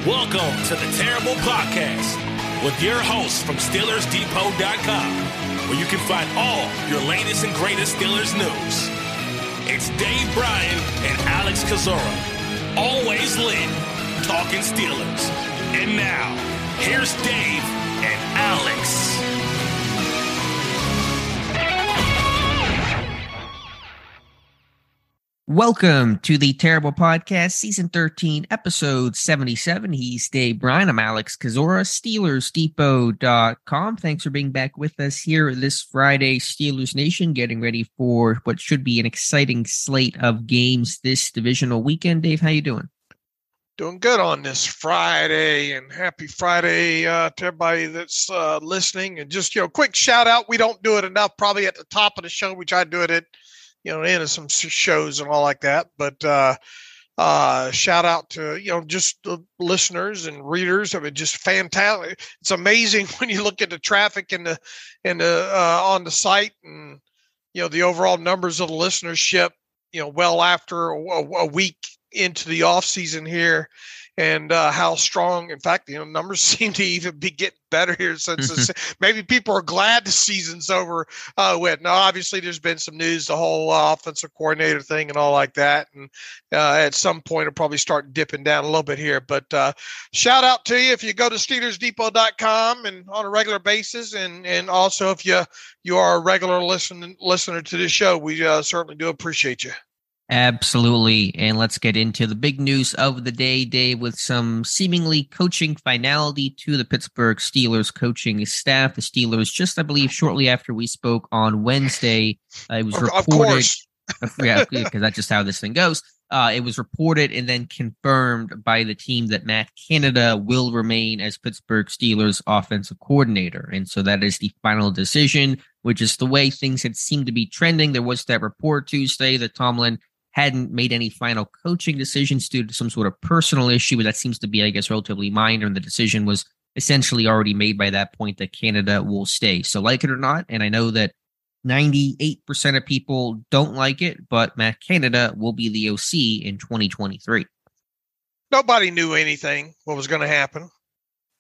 Welcome to the Terrible Podcast with your hosts from SteelersDepot.com, where you can find all your latest and greatest Steelers news. It's Dave Bryan and Alex Kozora, always lit, talking Steelers. And now, here's Dave and Alex. Welcome to the Terrible Podcast, Season 13, Episode 77. He's Dave Bryan. I'm Alex Kozora, SteelersDepot.com. Thanks for being back with us here this Friday, Steelers Nation, getting ready for what should be an exciting slate of games this divisional weekend. Dave, how you doing? Doing good on this Friday, and happy Friday to everybody that's listening. And just, quick shout out. We don't do it enough, probably at the top of the show. We try to do it at into some shows and all like that. But shout out to, just the listeners and readers. I mean, just fantastic. It's amazing when you look at the traffic on the site and, the overall numbers of the listenership, well after a week into the offseason here, and how strong, in fact, numbers seem to even be getting better here since maybe people are glad the season's over with. Now, obviously, there's been some news, the whole offensive coordinator thing and all like that. And at some point, it'll probably start dipping down a little bit here. But shout out to you if you go to SteelersDepot.com and on a regular basis. And also, if you are a regular listener to this show, we certainly do appreciate you. Absolutely. And let's get into the big news of the day, Dave, with some seemingly coaching finality to the Pittsburgh Steelers coaching staff. The Steelers, just, I believe, shortly after we spoke on Wednesday, it was reported. Of course. Yeah, because that's just how this thing goes. It was reported and then confirmed by the team that Matt Canada will remain as Pittsburgh Steelers offensive coordinator. And so that is the final decision, which is the way things had seemed to be trending. There was that report Tuesday that Tomlin hadn't made any final coaching decisions due to some sort of personal issue, but that seems to be, I guess, relatively minor, and the decision was essentially already made by that point that Canada will stay. So like it or not, and I know that 98% of people don't like it, but Matt Canada will be the OC in 2023. Nobody knew anything, what was going to happen.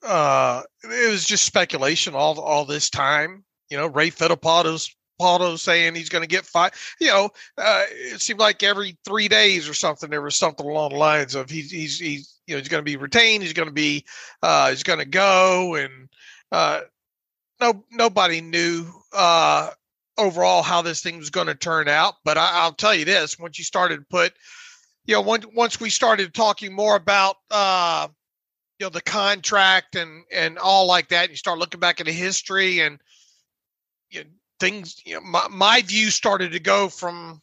It was just speculation all this time. Ray Fittipaldi's saying he's going to get fired. It seemed like every 3 days or something there was something along the lines of he's going to be retained, he's going to go, and nobody knew overall how this thing was going to turn out. But I'll tell you this: once you started to put, once we started talking more about the contract and all like that, you start looking back at the history and things, my view started to go from,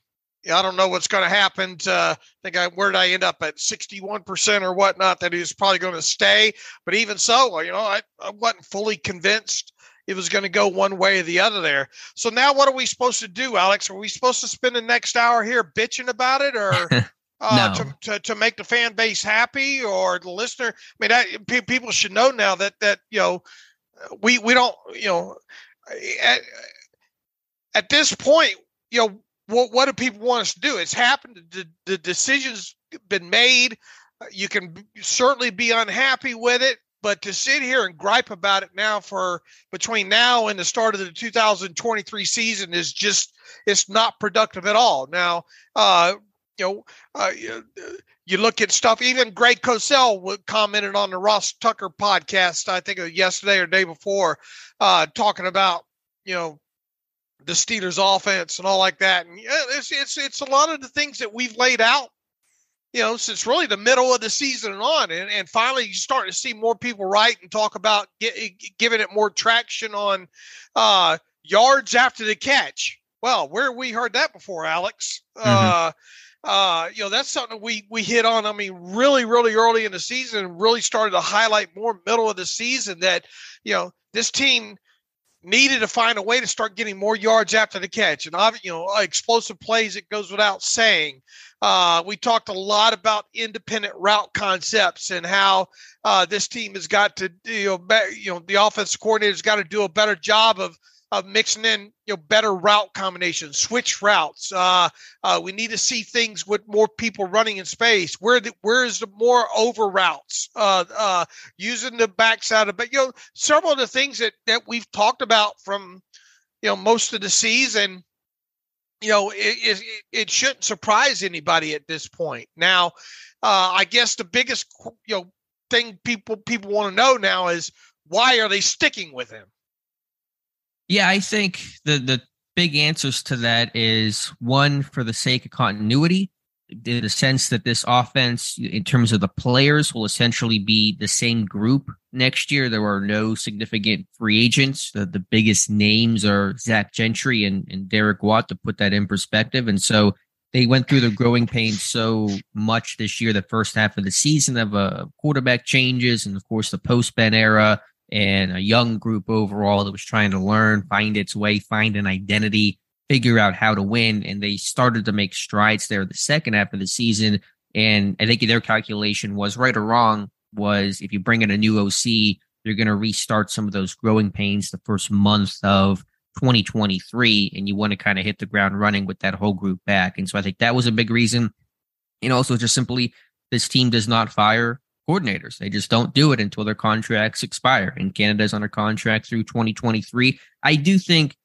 I don't know what's going to happen to, where did I end up at 61% or whatnot, that he was probably going to stay. But even so, I wasn't fully convinced it was going to go one way or the other there. So now what are we supposed to do, Alex? Are we supposed to spend the next hour here bitching about it, or no. to make the fan base happy or the listener? I mean, people should know now that we don't, at this point, what do people want us to do? It's happened. The decision's been made. You can certainly be unhappy with it, but to sit here and gripe about it now for between now and the start of the 2023 season is just, it's not productive at all. Now, you look at stuff, even Greg Cosell commented on the Ross Tucker podcast, I think yesterday or the day before, talking about, the Steelers offense and all like that. And it's a lot of the things that we've laid out, since really the middle of the season and on. And finally, you start to see more people write and talk about giving it more traction on yards after the catch. Well, where have we heard that before, Alex? Mm-hmm. That's something we hit on. I mean, really, really early in the season, and really started to highlight more middle of the season that, this team needed to find a way to start getting more yards after the catch. And, explosive plays, it goes without saying. We talked a lot about independent route concepts and how this team has got to, the offensive coordinator's got to do a better job of mixing in, better route combinations, switch routes. We need to see things with more people running in space. Where is the more over routes? Using the backside of, but several of the things that we've talked about from most of the season. It shouldn't surprise anybody at this point. Now, I guess the biggest thing people want to know now is, why are they sticking with him? Yeah, I think the big answers to that is, one, for the sake of continuity, the sense that this offense, in terms of the players, will essentially be the same group next year. There are no significant free agents. The biggest names are Zach Gentry and Derek Watt, to put that in perspective. And so they went through the growing pains so much this year, the first half of the season, of quarterback changes and, of course, the post-Ben era, and a young group overall that was trying to learn, find its way, find an identity, figure out how to win. And they started to make strides there the second half of the season. And I think their calculation was, right or wrong, was if you bring in a new OC, you're going to restart some of those growing pains the first month of 2023. And you want to kind of hit the ground running with that whole group back. And so I think that was a big reason. And also just simply, this team does not fire coordinators. They just don't do it until their contracts expire. And Canada's under contract through 2023. I do think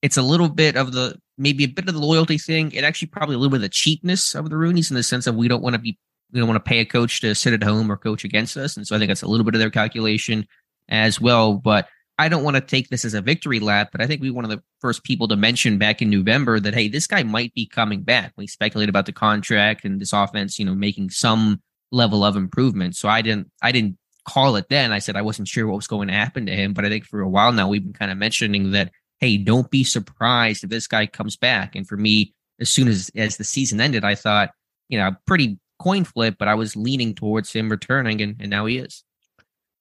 it's a little bit of maybe a bit of the loyalty thing. It actually probably a little bit of the cheapness of the Roonies, in the sense of we don't want to pay a coach to sit at home or coach against us. And so I think that's a little bit of their calculation as well. But I don't want to take this as a victory lap, but I think we were one of the first people to mention back in November that, hey, this guy might be coming back. We speculated about the contract and this offense, making some level of improvement. So I didn't call it then. I said I wasn't sure what was going to happen to him, but I think for a while now we've been kind of mentioning that, hey, don't be surprised if this guy comes back. And for me, as soon as the season ended, I thought, pretty coin flip, but I was leaning towards him returning, and now he is.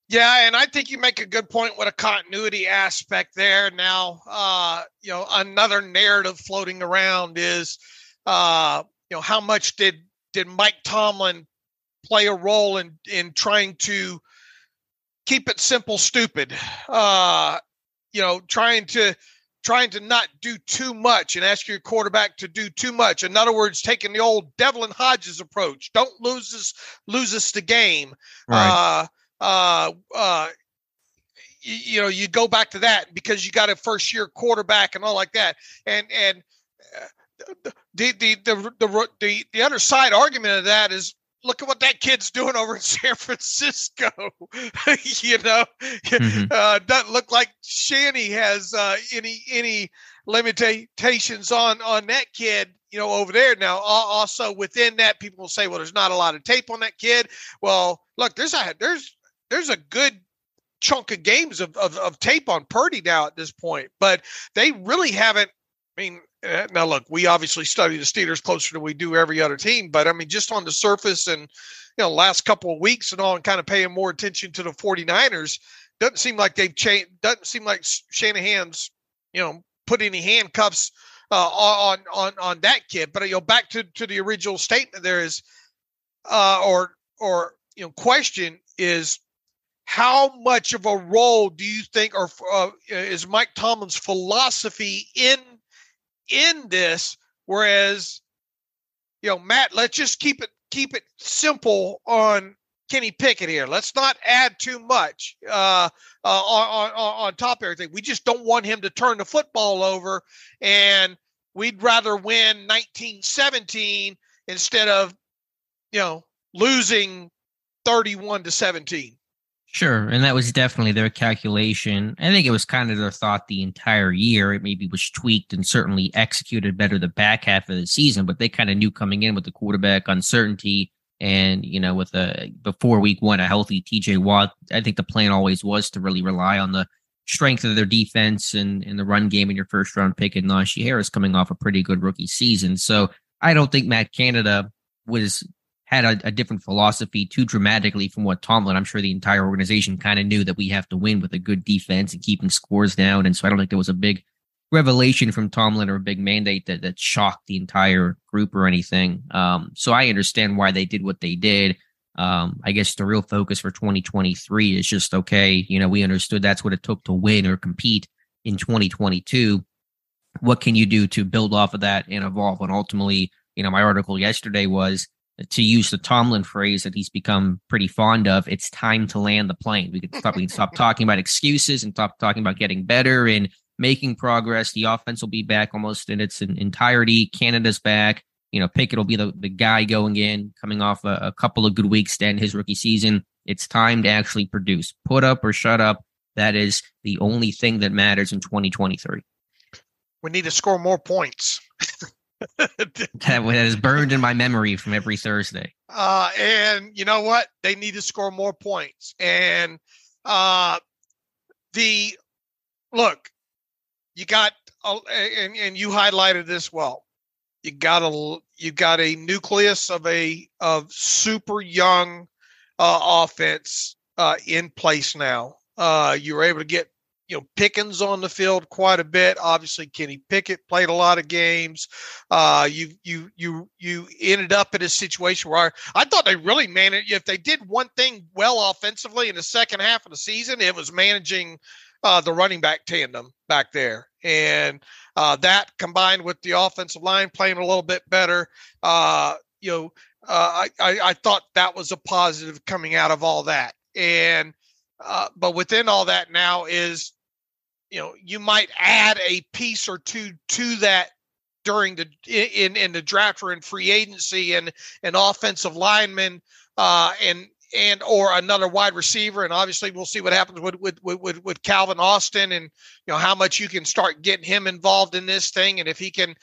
Yeah, and I think you make a good point with a continuity aspect there. Now, another narrative floating around is, how much did Mike Tomlin play a role in trying to keep it simple, stupid, trying to not do too much and ask your quarterback to do too much. In other words, taking the old Devlin Hodges approach. Don't lose us the game. Right. You go back to that because you got a first year quarterback and all like that. And the other side argument of that is, look at what that kid's doing over in San Francisco. Mm-hmm. Doesn't look like Shanny has any limitations on that kid, over there. Now, also within that, people will say, well, there's not a lot of tape on that kid. Well, look, there's a good chunk of games of tape on Purdy now at this point, but they really haven't. Now look, we obviously study the Steelers closer than we do every other team, but just on the surface and, last couple of weeks and all, and kind of paying more attention to the 49ers, doesn't seem like they've changed. Doesn't seem like Shanahan's, put any handcuffs on that kid. But, back to the original statement there is, question is, how much of a role do you think, or is Mike Tomlin's philosophy in this? Whereas, Matt, let's just keep it simple on Kenny Pickett here. Let's not add too much on top of everything. We just don't want him to turn the football over, and we'd rather win 19-17 instead of, losing 31-17. Sure, and that was definitely their calculation. I think it was kind of their thought the entire year. It maybe was tweaked and certainly executed better the back half of the season, but they kind of knew coming in with the quarterback uncertainty and, with before week one, a healthy TJ Watt. I think the plan always was to really rely on the strength of their defense and the run game in your first round pick, and Najee Harris coming off a pretty good rookie season. So I don't think Matt Canada had a different philosophy too dramatically from what Tomlin. I'm sure the entire organization kind of knew that we have to win with a good defense and keeping scores down. And so I don't think there was a big revelation from Tomlin or a big mandate that shocked the entire group or anything. So I understand why they did what they did. I guess the real focus for 2023 is just, okay, we understood that's what it took to win or compete in 2022. What can you do to build off of that and evolve? And ultimately, my article yesterday was, to use the Tomlin phrase that he's become pretty fond of, it's time to land the plane. We can stop talking about excuses and stop talking about getting better and making progress. The offense will be back almost in its entirety. Canada's back. Pickett will be the guy going in, coming off a couple of good weeks to end his rookie season. It's time to actually produce. Put up or shut up. That is the only thing that matters in 2023. We need to score more points. That is burned in my memory from every Thursday. And you know what? They need to score more points. And look, you got, and you highlighted this well. You got a nucleus of super young offense in place now. You were able to get Pickens on the field quite a bit. Obviously, Kenny Pickett played a lot of games. You ended up in a situation where I thought they really managed. If they did one thing well offensively in the second half of the season, it was managing the running back tandem back there, and that combined with the offensive line playing a little bit better. I thought that was a positive coming out of all that, and but within all that now is, you might add a piece or two to that during in the draft or in free agency, and an offensive lineman and or another wide receiver. And obviously we'll see what happens with Calvin Austin, and how much you can start getting him involved in this thing, and if he can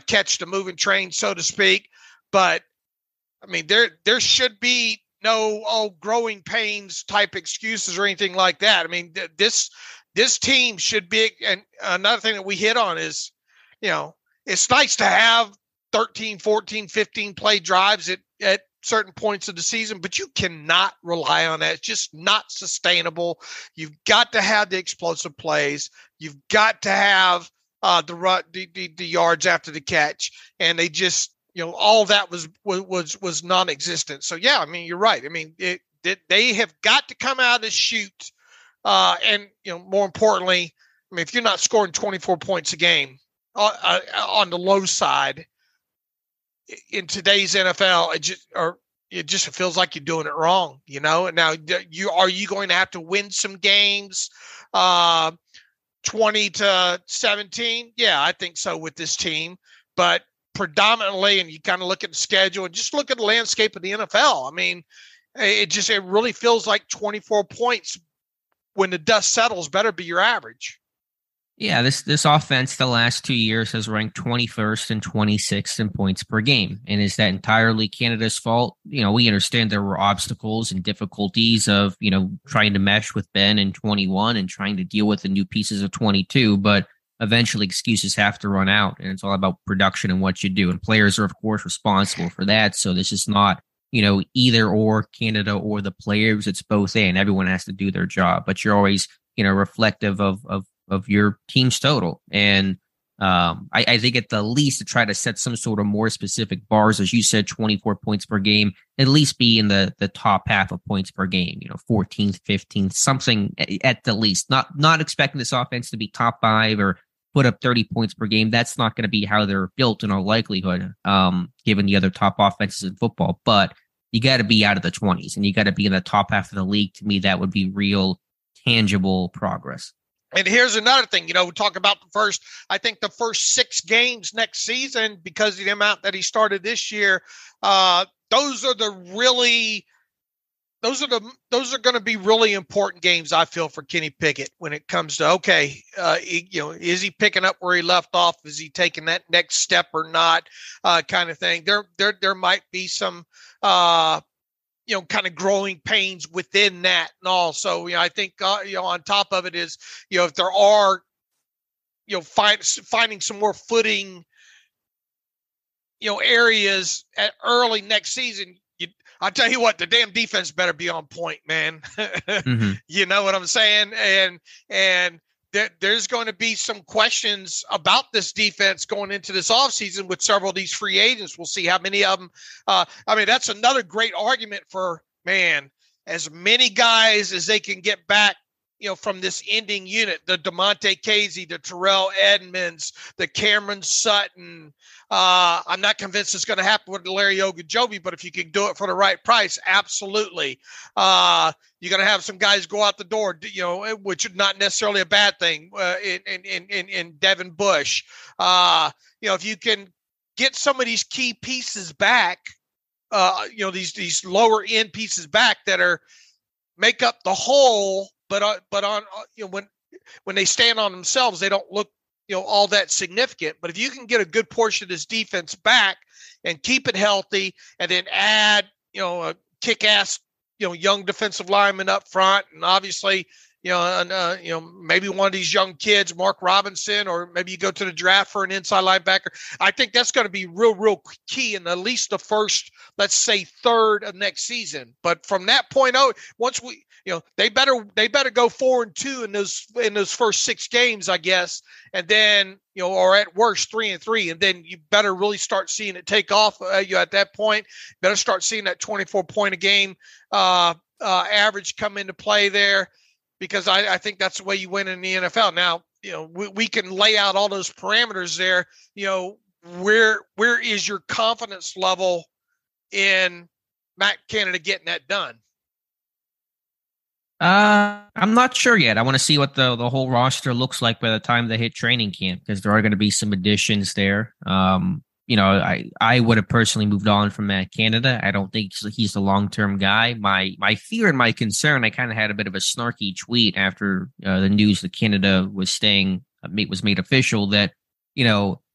catch the moving train, so to speak. But I mean, there should be no growing pains type excuses or anything like that. I mean, this team should be, and another thing that we hit on is, it's nice to have 13, 14, 15 play drives at certain points of the season, but you cannot rely on that. It's just not sustainable. You've got to have the explosive plays. You've got to have the yards after the catch, and they just, all that was non-existent. So yeah, I mean, you're right. I mean, they have got to come out of the chute. And more importantly, I mean, if you're not scoring 24 points a game on the low side in today's NFL, it just feels like you're doing it wrong, And now are you going to have to win some games, 20-17? Yeah, I think so with this team, but predominantly, and you kind of look at the schedule and just look at the landscape of the NFL. I mean, it really feels like 24 points when the dust settles better be your average. Yeah, this offense the last 2 years has ranked 21st and 26th in points per game. And is that entirely Canada's fault? We understand there were obstacles and difficulties of, trying to mesh with Ben in 21 and trying to deal with the new pieces of 22, but eventually excuses have to run out, and it's all about production and what you do. And players are, of course, responsible for that. So this is not, either or Canada or the players. It's both and. Everyone has to do their job, but you're always, reflective of your team's total. And I think at the least to try to set some sort of more specific bars, as you said, 24 points per game, at least be in the top half of points per game, 14th, 15th, something at the least. Not expecting this offense to be top 5 or put up 30 points per game. That's not going to be how they're built in all likelihood, given the other top offenses in football. But you got to be out of the 20s, and you got to be in the top half of the league. To me, that would be real, tangible progress. And here's another thing, we talk about I think the first 6 games next season, because of the amount that he started this year, those are going to be really important games, I feel, for Kenny Pickett when it comes to, is he picking up where he left off? Is he taking that next step or not? Kind of thing. There might be some, kind of growing pains within that. And also, I think, on top of it is, if there are, finding some more footing, areas at early next season, I'll tell you what, the damn defense better be on point, man. Mm-hmm. You know what I'm saying? And there's going to be some questions about this defense going into this offseason with several of these free agents. We'll see how many of them. That's another great argument for, man, as many guys as they can get back from this ending unit, the DeMonte Casey, the Terrell Edmonds, the Cameron Sutton. I'm not convinced it's going to happen with Larry Ogunjobi, but if you can do it for the right price, absolutely. You're going to have some guys go out the door, which is not necessarily a bad thing. In Devin Bush, if you can get some of these key pieces back, these lower end pieces back that make up the whole, but on when they stand on themselves, they don't look all that significant. But if you can get a good portion of this defense back and keep it healthy, and then add a kick-ass young defensive lineman up front, and obviously maybe one of these young kids, Mark Robinson, or maybe you go to the draft for an inside linebacker. I think that's going to be real key in at least the first, let's say, third of next season. But from that point out, once we, they better go 4-2 in those first 6 games, I guess, and then or at worst 3-3, and then you better really start seeing it take off. At that point, better start seeing that 24 point a game average come into play there. Because I think that's the way you win in the NFL. Now, we can lay out all those parameters there. Where is your confidence level in Matt Canada getting that done? I'm not sure yet. I want to see what the whole roster looks like by the time they hit training camp, because there are going to be some additions there. I would have personally moved on from Matt Canada. I don't think he's the long-term guy. My fear and my concern, I kind of had a bit of a snarky tweet after the news that Canada was made official, that,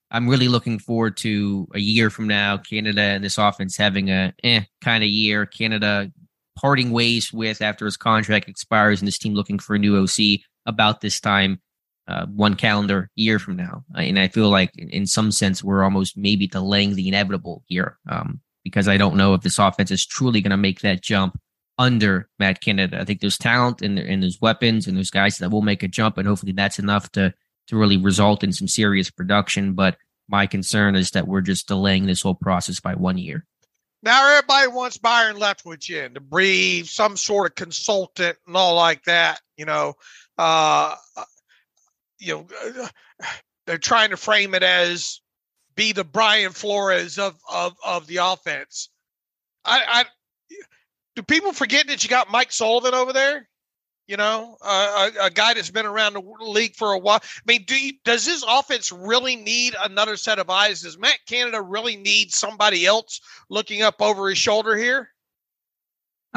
I'm really looking forward to a year from now, Canada and this offense having a kind of year, Canada parting ways with after his contract expires, and this team looking for a new OC about this time. 1 calendar year from now. And I feel like in some sense, we're almost maybe delaying the inevitable here, because I don't know if this offense is truly going to make that jump under Matt Canada. I think there's talent and there's weapons and there's guys that will make a jump, and hopefully that's enough to really result in some serious production. But my concern is that we're just delaying this whole process by 1 year. Now everybody wants Byron Leftwich in to be some sort of consultant and all like that, they're trying to frame it as be the Brian Flores of the offense. Do people forget that you got Mike Sullivan over there? A guy that's been around the league for a while. I mean, does this offense really need another set of eyes? Does Matt Canada really need somebody else looking up over his shoulder here?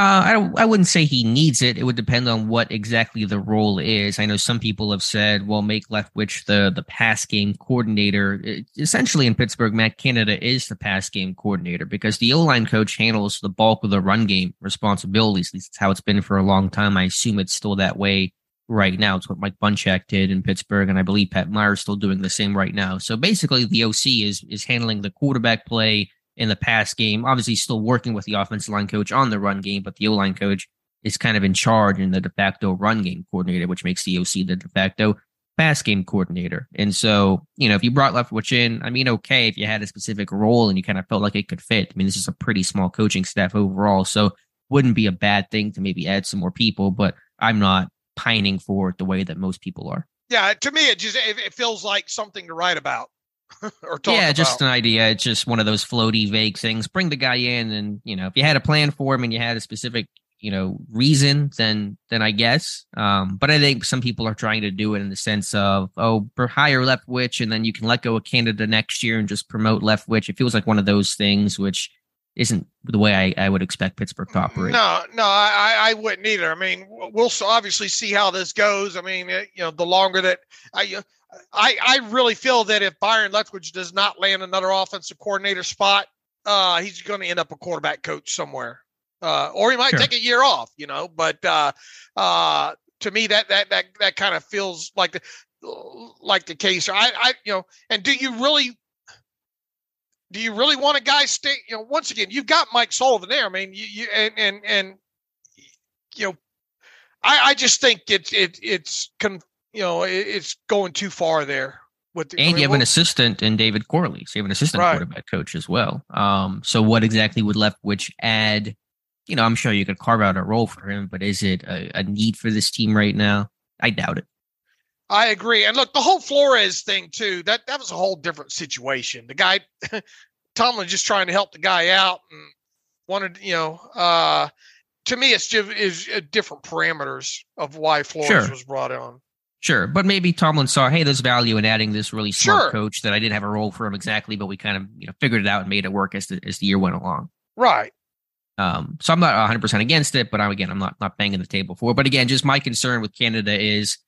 I wouldn't say he needs it. It would depend on what exactly the role is. I know some people have said, well, make Leftwich the pass game coordinator. Essentially in Pittsburgh, Matt Canada is the pass game coordinator because the O-line coach handles the bulk of the run game responsibilities. At least it's how it's been for a long time. I assume it's still that way right now. It's what Mike Bunchak did in Pittsburgh, and I believe Pat Meyer's still doing the same right now. So basically the OC is handling the quarterback play in the pass game, obviously still working with the offensive line coach on the run game, but the O-line coach is kind of in charge and the de facto run game coordinator, which makes the OC the de facto pass game coordinator. And so, if you brought Leftwich in, okay, if you had a specific role and you kind of felt like it could fit. This is a pretty small coaching staff overall, so wouldn't be a bad thing to maybe add some more people, but I'm not pining for it the way that most people are. Yeah, to me, it feels like something to write about. Or talk about. Just an idea. It's just one of those floaty, vague things. Bring the guy in, and if you had a plan for him and you had a specific, reason, then I guess. But I think some people are trying to do it in the sense of, hire Leftwich, and then you can let go of Canada next year and just promote Leftwich. It feels like one of those things, which isn't the way I would expect Pittsburgh to operate. No, I wouldn't either. We'll obviously see how this goes. The longer that I really feel that if Byron Leftwich does not land another offensive coordinator spot, he's going to end up a quarterback coach somewhere, or he might take a year off. But to me, that kind of feels like the case. And do you really want a guy stay? Once again, you've got Mike Sullivan there. I just think it's going too far there. You have an assistant in David Corley, so you have an assistant quarterback coach as well. So what exactly would Leftwich add? I'm sure you could carve out a role for him, but is it a need for this team right now? I doubt it. I agree. And look, the whole Flores thing too, that was a whole different situation. The guy, Tomlin just trying to help the guy out and wanted, to me, it's just different parameters of why Flores was brought on. Sure. But maybe Tomlin saw, hey, there's value in adding this really smart coach that I didn't have a role for him exactly, but we kind of, figured it out and made it work as the year went along. Right. So I'm not 100% against it, but I'm not banging the table for it. But again, just my concern with Canada is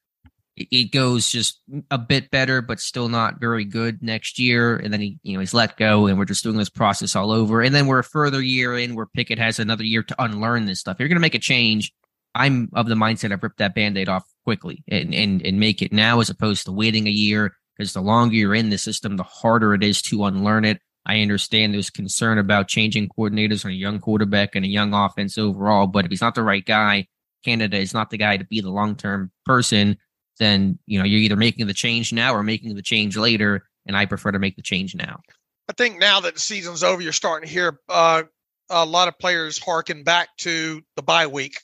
it goes just a bit better, but still not very good next year. And then he's let go, and we're just doing this process all over. And then we're a further year in where Pickett has another year to unlearn this stuff. If you're going to make a change, I'm of the mindset of rip that Band-Aid off quickly and make it now as opposed to waiting a year, because the longer you're in the system, the harder it is to unlearn it. I understand there's concern about changing coordinators on a young quarterback and a young offense overall, but if he's not the right guy, Canada is not the guy to be the long-term person, then you're either making the change now or making the change later, and I prefer to make the change now. I think now that the season's over, you're starting to hear a lot of players harken back to the bye week,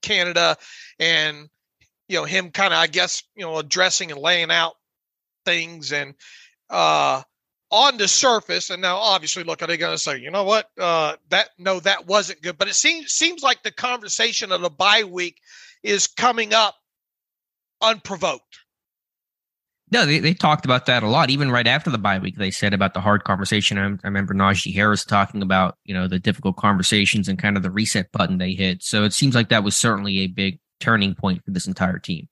Canada, and him kind of, I guess, addressing and laying out things and on the surface. And now obviously, look, are they going to say, you know what, that wasn't good, but it seems like the conversation of the bye week is coming up unprovoked. No, they talked about that a lot. Even right after the bye week, they said about the hard conversation. I remember Najee Harris talking about, the difficult conversations and kind of the reset button they hit. So it seems like that was certainly a big turning point for this entire team.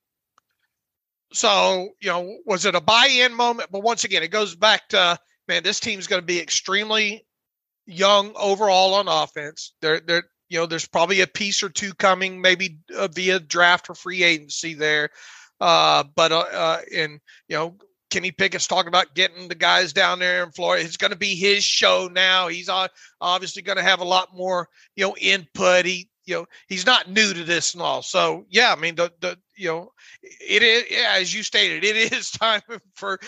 So, was it a buy-in moment? But once again, it goes back to, man, this team's going to be extremely young overall on offense. There's probably a piece or two coming, maybe via draft or free agency there. Kenny Pickett's talking about getting the guys down there in Florida. It's going to be his show now. He's obviously going to have a lot more, input. He's not new to this and all. So yeah, I mean, it is, as you stated, it is time for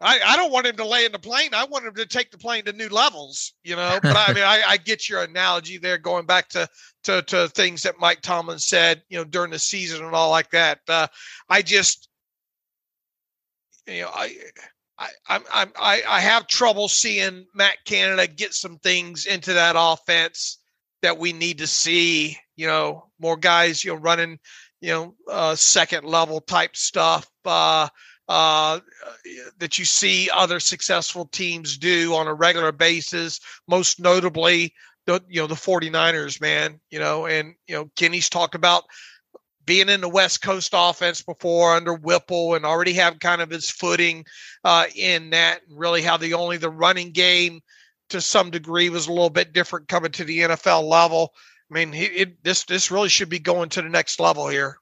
I don't want him to lay in the plane. I want him to take the plane to new levels, but I mean, I get your analogy there, going back to things that Mike Tomlin said, during the season and all like that. I have trouble seeing Matt Canada get some things into that offense that we need to see, more guys, running, second level type stuff, that you see other successful teams do on a regular basis, most notably the 49ers, man, and, Kenny's talked about being in the West Coast offense before under Whipple and already have kind of his footing in that, and really how the running game to some degree was a little bit different coming to the NFL level. I mean, this really should be going to the next level here.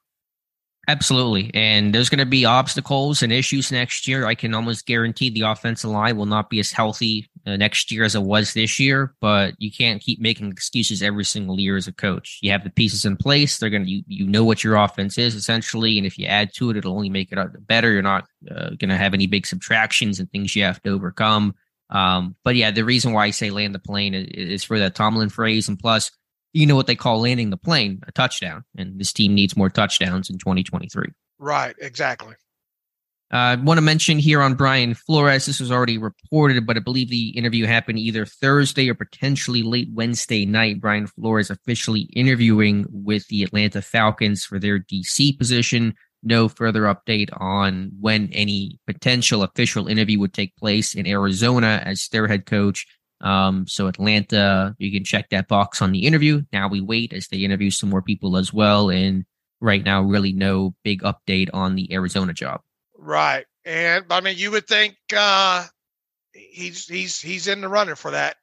Absolutely. And there's going to be obstacles and issues next year. I can almost guarantee the offensive line will not be as healthy next year as it was this year, but you can't keep making excuses every single year as a coach. You have the pieces in place. They're going to, you know what your offense is essentially. And if you add to it, it'll only make it better. You're not going to have any big subtractions and things you have to overcome. But yeah, the reason why I say land the plane is for that Tomlin phrase. And plus, what they call landing the plane, a touchdown. And this team needs more touchdowns in 2023. Right, exactly. I want to mention here on Brian Flores, this was already reported, but I believe the interview happened either Thursday or potentially late Wednesday night. Brian Flores officially interviewing with the Atlanta Falcons for their DC position. No further update on when any potential official interview would take place in Arizona as their head coach. So Atlanta, you can check that box on the interview. Now we wait as they interview some more people as well. And right now, really no big update on the Arizona job. Right. And I mean, you would think he's in the running for that.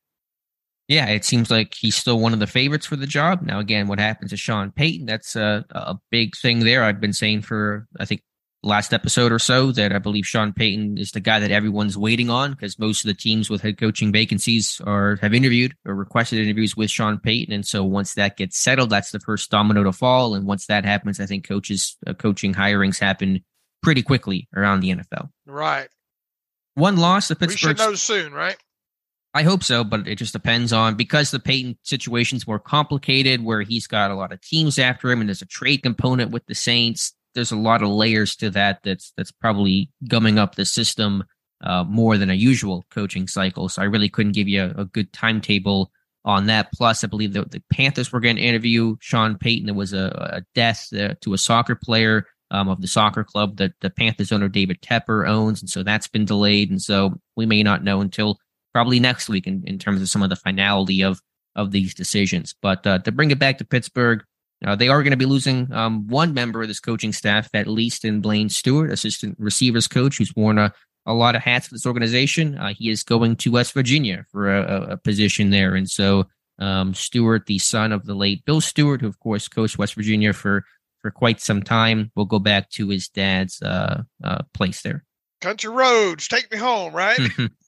Yeah, it seems like he's still one of the favorites for the job. Now, again, what happens to Sean Payton? That's a big thing there. I've been saying for, I think, last episode or so that I believe Sean Payton is the guy that everyone's waiting on, because most of the teams with head coaching vacancies have interviewed or requested interviews with Sean Payton. And so once that gets settled, that's the first domino to fall. And once that happens, I think coaching hirings happen pretty quickly around the NFL. Right. One loss, the Pittsburgh. We should know soon, right? I hope so, but it just depends on, because the Peyton situation's more complicated, where he's got a lot of teams after him and there's a trade component with the Saints. There's a lot of layers to that's probably gumming up the system more than a usual coaching cycle. So I really couldn't give you a good timetable on that. Plus, I believe the Panthers were going to interview Sean Payton. There was a death to a soccer player of the soccer club that the Panthers owner David Tepper owns, and so that's been delayed. And so we may not know until probably next week in terms of some of the finality of these decisions. But to bring it back to Pittsburgh, they are going to be losing one member of this coaching staff, at least, in Blaine Stewart, assistant receivers coach, who's worn a lot of hats for this organization. He is going to West Virginia for a position there. And so Stewart, the son of the late Bill Stewart, who, of course, coached West Virginia for quite some time, will go back to his dad's place there. Country roads, take me home, right?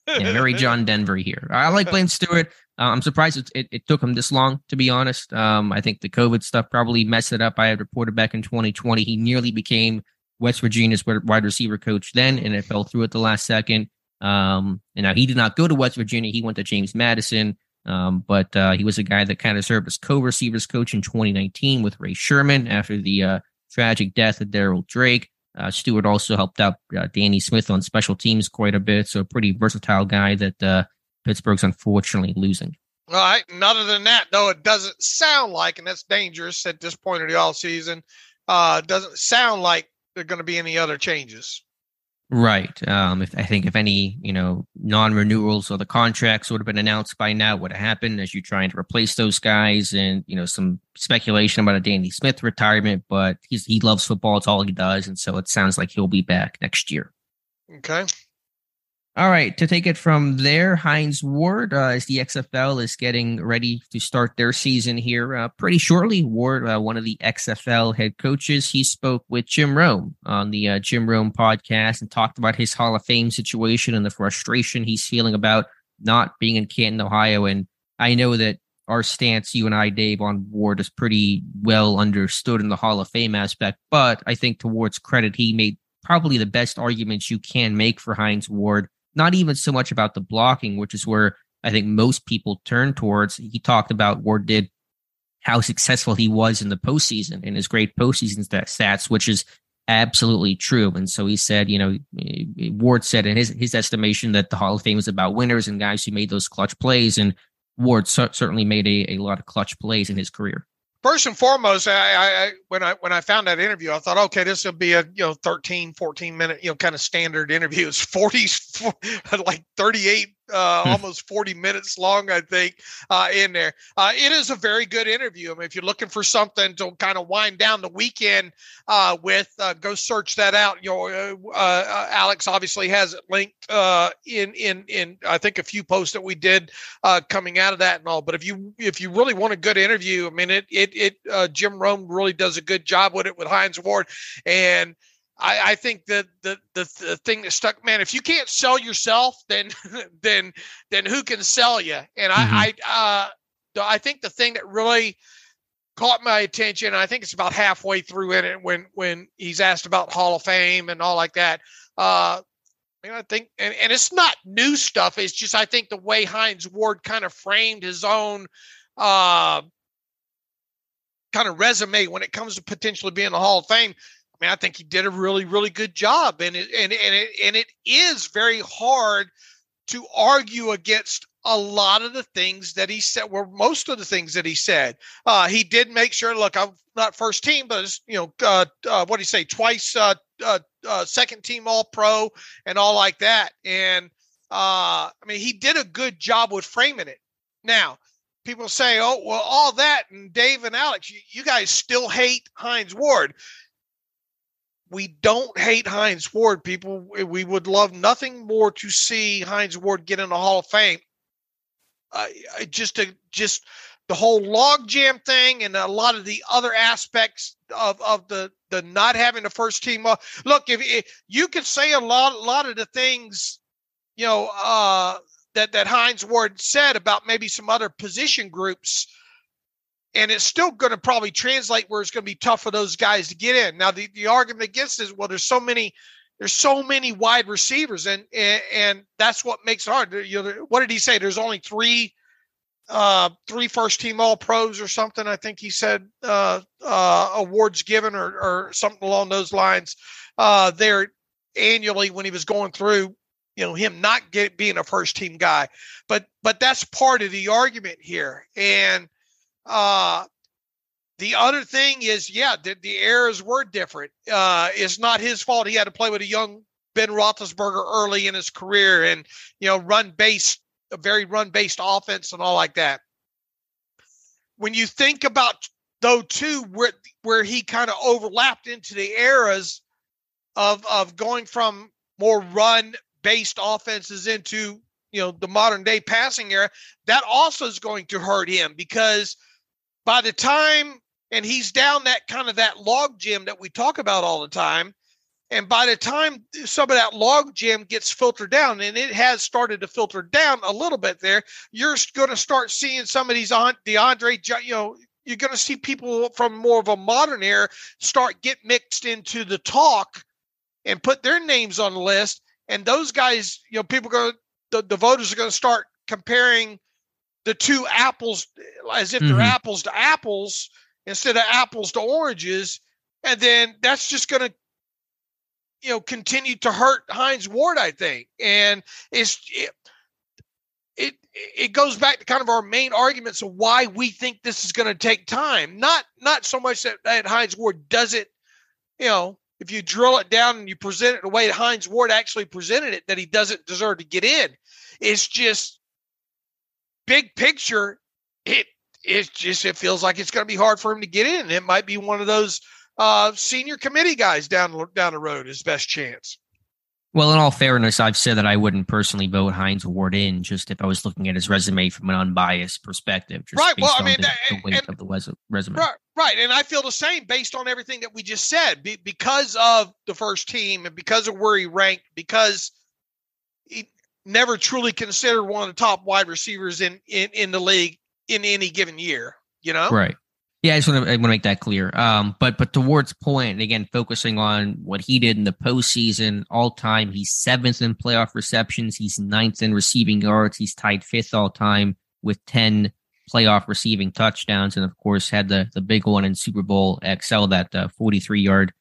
Yeah, very John Denver here. I like Blaine Stewart. I'm surprised it took him this long, to be honest. I think the COVID stuff probably messed it up. I had reported back in 2020 he nearly became West Virginia's wide receiver coach then, and it fell through at the last second. And now he did not go to West Virginia. He went to James Madison, but he was a guy that kind of served as co-receivers coach in 2019 with Ray Sherman after the tragic death of Darryl Drake. Stewart also helped out Danny Smith on special teams quite a bit, so a pretty versatile guy that Pittsburgh's unfortunately losing. All right. And other than that, though, it doesn't sound like, and that's dangerous at this point of the offseason, doesn't sound like there are going to be any other changes. Right. If any, non-renewals or the contracts would have been announced by now, would have happened as you're trying to replace those guys, and some speculation about a Danny Smith retirement, but he loves football. It's all he does, and so it sounds like he'll be back next year. Okay. All right, to take it from there, Hines Ward, as the XFL is getting ready to start their season here pretty shortly. Ward, one of the XFL head coaches, he spoke with Jim Rome on the Jim Rome podcast and talked about his Hall of Fame situation and the frustration he's feeling about not being in Canton, Ohio. And I know that our stance, you and I, Dave, on Ward is pretty well understood in the Hall of Fame aspect, but I think to Ward's credit, he made probably the best arguments you can make for Hines Ward. Not even so much about the blocking, which is where I think most people turn towards. He talked about, Ward did, how successful he was in the postseason and his great postseason stats, which is absolutely true. And so he said, Ward said in his estimation that the Hall of Fame is about winners and guys who made those clutch plays. And Ward certainly made a lot of clutch plays in his career. First and foremost, when I found that interview, I thought, okay, this will be a 13, 14 minute kind of standard interview. It's 38, almost 40 minutes long, I think, in there. It is a very good interview. I mean, if you're looking for something to kind of wind down the weekend with, go search that out. Alex obviously has it linked in I think a few posts that we did coming out of that and all. But if you really want a good interview, I mean, Jim Rome really does a good job with it with Hines Ward. And I think that the thing that stuck, man, if you can't sell yourself, then who can sell you? And I think the thing that really caught my attention, I think it's about halfway through in it when he's asked about Hall of Fame and all like that. I think, and it's not new stuff. It's just, I think the way Hines Ward kind of framed his own kind of resume when it comes to potentially being in the Hall of Fame. I mean, I think he did a really, really good job, and it is very hard to argue against a lot of the things that he said. Well, most of the things that he said, he did make sure. Look, I'm not first team, but it's, what do you say? Twice second team All Pro and all like that. And I mean, he did a good job with framing it. Now, people say, "Oh, well, all that," and Dave and Alex, you guys still hate Hines Ward. We don't hate Hines Ward, people. We would love nothing more to see Hines Ward get in the Hall of Fame. Just the whole logjam thing and a lot of the other aspects of the not having the first team. Look, if you could say a lot of the things, that Hines Ward said about maybe some other position groups, and it's still going to probably translate where it's going to be tough for those guys to get in. Now, the argument against is, well, there's so many there's so many wide receivers, and that's what makes it hard. What did he say? There's only three first team all pros or something. I think he said awards given or something along those lines there annually when he was going through, him not being a first team guy. But that's part of the argument here. And the other thing is, the eras were different. It's not his fault. He had to play with a young Ben Roethlisberger early in his career and, a very run-based offense and all like that. When you think about, though, too, where he kind of overlapped into the eras of going from more run-based offenses into, the modern-day passing era, that also is going to hurt him because by the time, and he's down that kind of that log jam that we talk about all the time, and by the time some of that log jam gets filtered down, and it has started to filter down a little bit there, you're going to start seeing some of these DeAndre, you're going to see people from more of a modern era start get mixed into the talk and put their names on the list. And those guys, people the voters are going to start comparing the two apples as if they're apples to apples instead of apples to oranges. And then that's just going to, continue to hurt Hines Ward, I think. And it goes back to kind of our main arguments of why we think this is going to take time. Not so much that Hines Ward does it, if you drill it down and you present it the way that Hines Ward actually presented it, that he doesn't deserve to get in. It's just big picture. It feels like it's going to be hard for him to get in. It might be one of those senior committee guys down the road, his best chance. Well, in all fairness, I've said that I wouldn't personally vote Hines Ward in just if I was looking at his resume from an unbiased perspective. Just right. Well, the weight of the resume. Right. And I feel the same based on everything that we just said, because of the first team and because of where he ranked, because he never truly considered one of the top wide receivers in the league in any given year, Right. Yeah, I want to make that clear. But to Ward's point, and again, focusing on what he did in the postseason, all time, he's 7th in playoff receptions. He's 9th in receiving yards. He's tied 5th all time with 10 playoff receiving touchdowns, and of course had the big one in Super Bowl XL, that 43-yard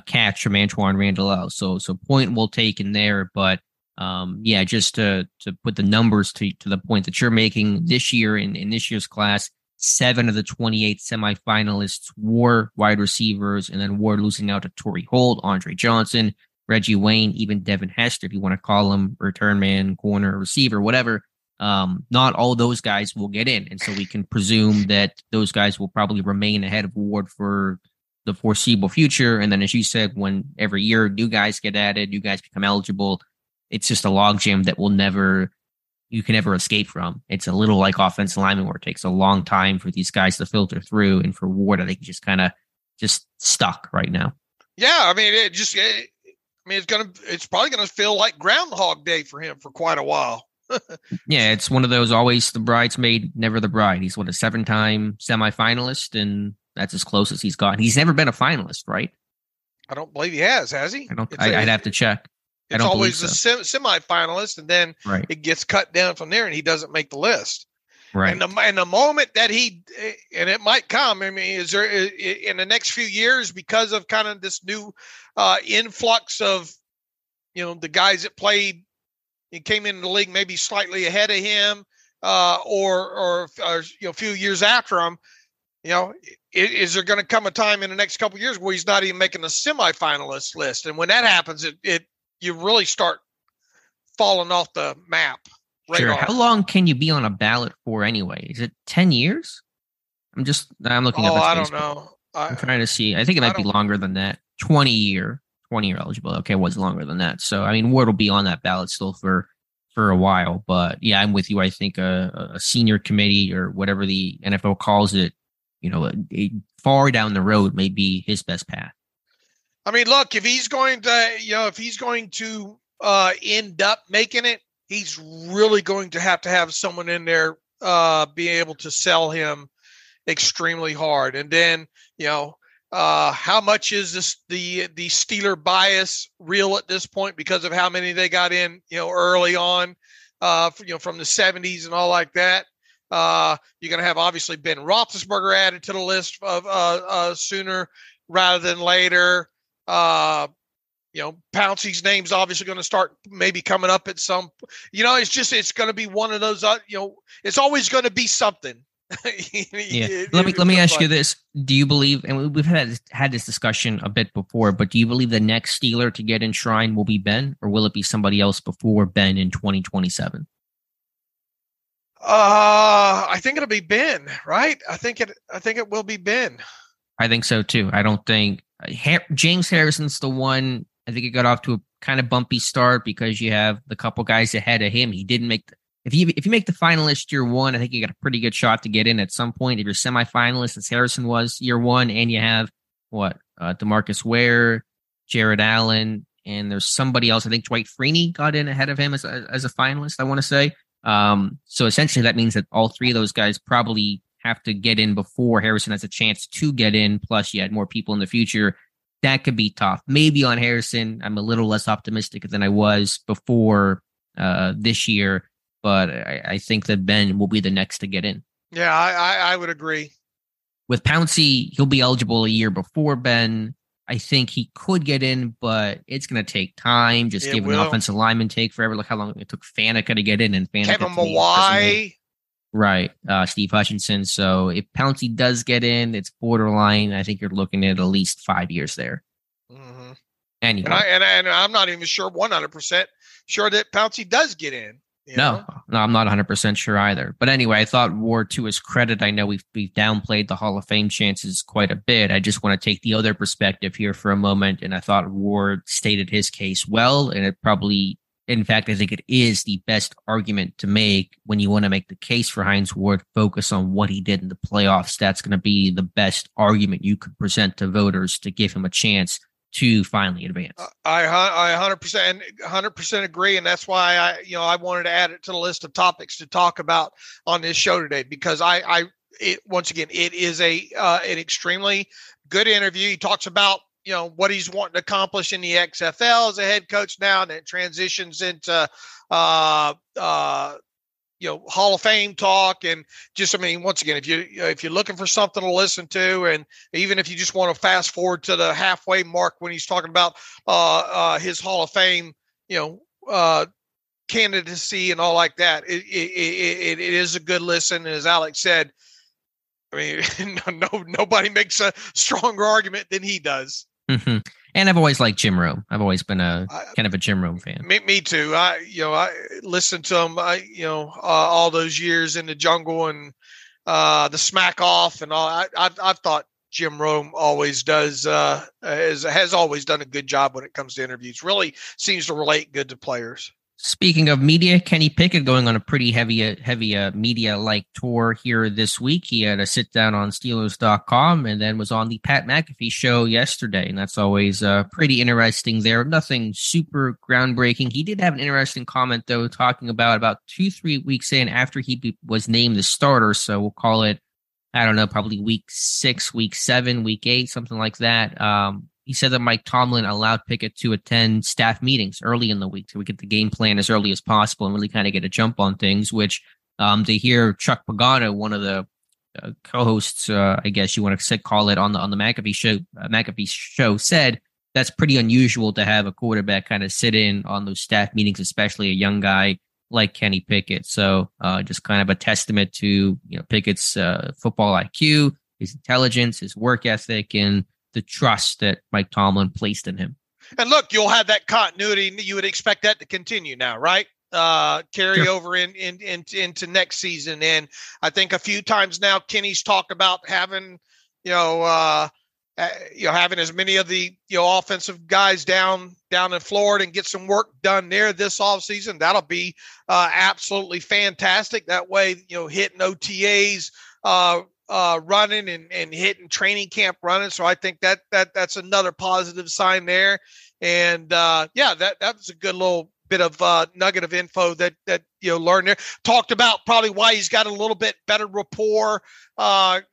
catch from Antoine Randall. So point well taken there. But just to put the numbers to the point that you're making, this year in this year's class, 7 of the 28 semifinalists were wide receivers, and then Ward losing out to Torrey Holt, Andre Johnson, Reggie Wayne, even Devin Hester, if you want to call him return man, corner, receiver, whatever. Not all those guys will get in, and so we can presume that those guys will probably remain ahead of Ward for the foreseeable future. And then, as you said, when every year new guys get added, new guys become eligible, it's just a logjam that you can never escape from. It's a little like offensive lineman where it takes a long time for these guys to filter through. And for Ward, I think he's just kind of stuck right now. Yeah. It's probably going to feel like Groundhog Day for him for quite a while. Yeah. It's one of those always the bridesmaid, never the bride. He's a 7-time semifinalist, and that's as close as he's gotten. He's never been a finalist, right? I don't believe he has he? I'd have to check. It's always a semifinalist, and then it gets cut down from there, and he doesn't make the list. Right. And the moment that and it might come, is there in the next few years, because of kind of this new influx of, the guys that played and came into the league maybe slightly ahead of him, or a few years after him, is there going to come a time in the next couple of years where he's not even making the semifinalist list? And when that happens, you really start falling off the map. Sure. How long can you be on a ballot for anyway? Is it 10 years? I'm looking at I don't know. I'm trying to see. I think it might be longer than that. 20 year eligible. Okay, it was longer than that. So, Ward will be on that ballot still for a while. But yeah, I'm with you. I think a senior committee or whatever the NFL calls it, far down the road may be his best path. Look, if he's going to end up making it, he's really going to have someone in there be able to sell him extremely hard. And then, How much is this the Steeler bias real at this point because of how many they got in, early on, from the 70s and all like that? You're going to have obviously Ben Roethlisberger added to the list of sooner rather than later. Pouncey's name's obviously going to start maybe coming up at some. It's going to be one of those. It's always going to be something. Yeah. Let me ask you this: do you believe? And we've had this discussion a bit before, but do you believe the next Steeler to get enshrined will be Ben, or will it be somebody else before Ben in 2027? I think it'll be Ben, right? I think it will be Ben. I think so too. I don't think James Harrison's the one. I think it got off to a kind of bumpy start because you have the couple guys ahead of him. He didn't make if you make the finalist year one, I think you got a pretty good shot to get in at some point. If you're semifinalist, as Harrison was year one, and you have DeMarcus Ware, Jared Allen, and there's somebody else. I think Dwight Freeney got in ahead of him as a finalist, I want to say. So essentially that means that all three of those guys probably have to get in before Harrison has a chance to get in. Plus you had more people in the future. That could be tough. Maybe on Harrison, I'm a little less optimistic than I was before this year, but I think that Ben will be the next to get in. Yeah, I would agree. With Pouncey, he'll be eligible a year before Ben. I think he could get in, but it's going to take time. Just given the offensive lineman take forever. Look how long it took Faneca to get in, and Faneca Kevin Mawai. Right. Steve Hutchinson. So if Pouncey does get in, it's borderline. I think you're looking at least 5 years there. Mm-hmm. Anyway. And I'm not even sure 100% sure that Pouncey does get in. No, I'm not 100% sure either. But anyway, I thought Ward, to his credit, I know we've downplayed the Hall of Fame chances quite a bit. I just want to take the other perspective here for a moment. And I thought Ward stated his case well, and it probably, in fact, I think it is the best argument to make when you want to make the case for Hines Ward. Focus on what he did in the playoffs. That's going to be the best argument you could present to voters to give him a chance to finally advance. I 100% agree, and that's why I wanted to add it to the list of topics to talk about on this show today, because once again, it is an extremely good interview. He talks about what he's wanting to accomplish in the XFL as a head coach now, and it transitions into Hall of Fame talk. And just, once again, if you're looking for something to listen to, and even if you just want to fast forward to the halfway mark when he's talking about his Hall of Fame, candidacy and all like that, it is a good listen. And as Alex said, nobody makes a stronger argument than he does. Mm-hmm. And I've always liked Jim Rome. I've always been a kind of a Jim Rome fan. Me too. I listened to him, all those years in the jungle and the smack off and all. I've thought Jim Rome always has always done a good job when it comes to interviews. Really seems to relate good to players. Speaking of media, Kenny Pickett going on a pretty heavy media-like tour here this week. He had a sit-down on Steelers.com and then was on the Pat McAfee show yesterday, and that's always pretty interesting there. Nothing super groundbreaking. He did have an interesting comment, though, talking about 2-3 weeks in after he was named the starter, so we'll call it, I don't know, probably week 6, week 7, week 8, something like that. He said that Mike Tomlin allowed Pickett to attend staff meetings early in the week so we get the game plan as early as possible and really kind of get a jump on things, which to hear Chuck Pagano, one of the co-hosts, I guess you want to call it, on the McAfee show, said that's pretty unusual to have a quarterback kind of sit in on those staff meetings, especially a young guy like Kenny Pickett. So just kind of a testament to Pickett's football IQ, his intelligence, his work ethic, and the trust that Mike Tomlin placed in him. And look, you'll have that continuity. You would expect that to continue now, right? Carry over into next season. And I think a few times now, Kenny's talked about having, having as many of the offensive guys down in Florida and get some work done there this offseason. That'll be absolutely fantastic. That way, hitting OTAs, running and hitting training camp running. So I think that's another positive sign there. And that was a good little bit of nugget of info that learned there. Talked about probably why he's got a little bit better rapport or